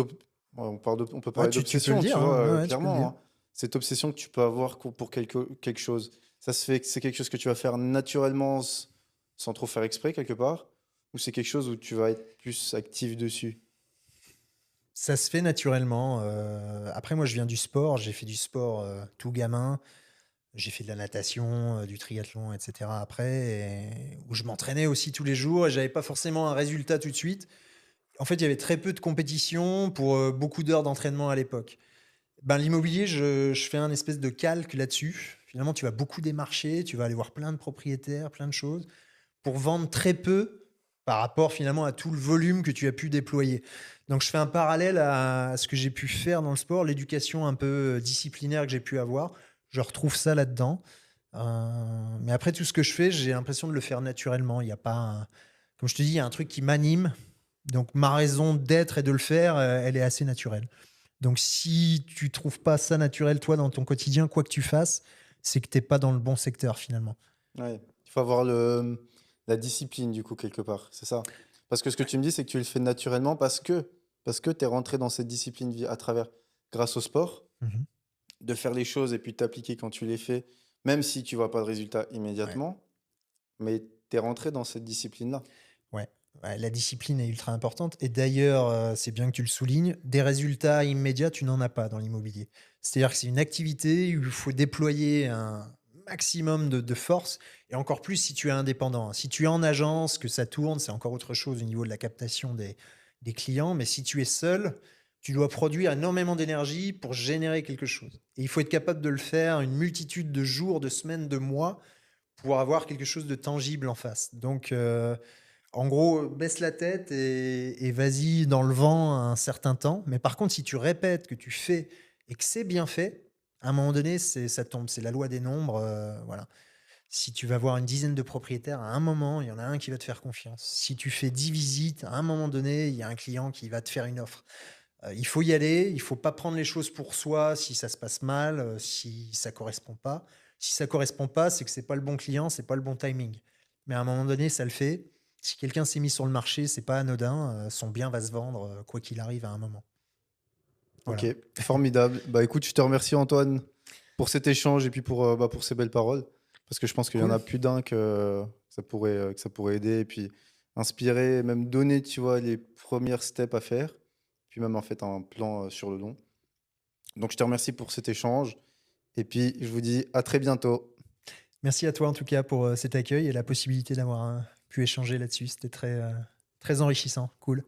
on peut Ouais, parler tu peux le d'obsession, tu dire, hein, vois, ouais, ouais, tu peux le clairement, dire. hein. Cette obsession que tu peux avoir pour quelque chose, ça se fait que c'est quelque chose que tu vas faire naturellement sans trop faire exprès quelque part? ou c'est quelque chose où tu vas être plus actif dessus? Ça se fait naturellement, après moi je viens du sport, j'ai fait du sport, tout gamin. J'ai fait de la natation, du triathlon et cetera après et où je m'entraînais aussi tous les jours et j'avais pas forcément un résultat tout de suite. En fait, il y avait très peu de compétition pour, beaucoup d'heures d'entraînement à l'époque. Ben, l'immobilier, je fais un espèce de calque là-dessus. Finalement, tu vas beaucoup démarcher, tu vas aller voir plein de propriétaires, plein de choses, pour vendre très peu par rapport finalement à tout le volume que tu as pu déployer. Donc je fais un parallèle à ce que j'ai pu faire dans le sport, l'éducation un peu, disciplinaire que j'ai pu avoir. Je retrouve ça là-dedans. Heu, mais après tout ce que je fais, j'ai l'impression de le faire naturellement. Il y a pas un comme je te dis, il y a un truc qui m'anime, donc ma raison d'être et de le faire, elle est assez naturelle. Donc si tu trouves pas ça naturel, toi, dans ton quotidien, quoi que tu fasses, c'est que tu es pas dans le bon secteur finalement. Ouais, il faut avoir la discipline du coup quelque part, c'est ça? Parce que ce que tu me dis, c'est que tu le fais naturellement parce que tu es rentré dans cette discipline à travers grâce au sport, Mmh. de faire les choses et puis t'appliquer quand tu les fais, même si tu vois pas de résultat Ouais. immédiatement, mais tu es rentré dans cette discipline-là. Ouais, ouais, la discipline est ultra importante et d'ailleurs, c'est bien que tu le soulignes, des résultats immédiats, tu n'en as pas dans l'immobilier. C'est-à-dire que c'est une activité où il faut déployer un maximum de force et encore plus si tu es indépendant, hein. Si tu es en agence, que ça tourne, c'est encore autre chose au niveau de la captation des clients, mais si tu es seul, tu dois produire énormément d'énergie pour générer quelque chose et il faut être capable de le faire une multitude de jours, de semaines, de mois pour avoir quelque chose de tangible en face. Donc en gros, baisse la tête et vas-y dans le vent un certain temps. Mais par contre, si tu répètes, que tu fais et que c'est bien fait, à un moment donné, ça tombe. C'est la loi des nombres, voilà. Si tu vas voir une dizaine de propriétaires, à un moment, il y en a un qui va te faire confiance. Si tu fais 10 visites, à un moment donné, il y a un client qui va te faire une offre. Il faut y aller, il faut pas prendre les choses pour soi si ça se passe mal, si ça correspond pas. Si ça correspond pas, c'est que c'est pas le bon client, c'est pas le bon timing. Mais à un moment donné, ça le fait. Si quelqu'un s'est mis sur le marché, c'est pas anodin, son bien va se vendre, quoi qu'il arrive à un moment. OK, Voilà. formidable. Bah, écoute, je te remercie Antoine pour cet échange et puis pour ces belles paroles. Parce que je pense qu'il y en Cool. a plus d'un que ça pourrait aider et puis inspirer, même donner, tu vois, les premières steps à faire, puis même en fait un plan sur le long. Donc je te remercie pour cet échange et puis je vous dis à très bientôt. Merci à toi en tout cas pour, cet accueil et la possibilité d'avoir, pu échanger là-dessus. C'était très, très enrichissant. Cool.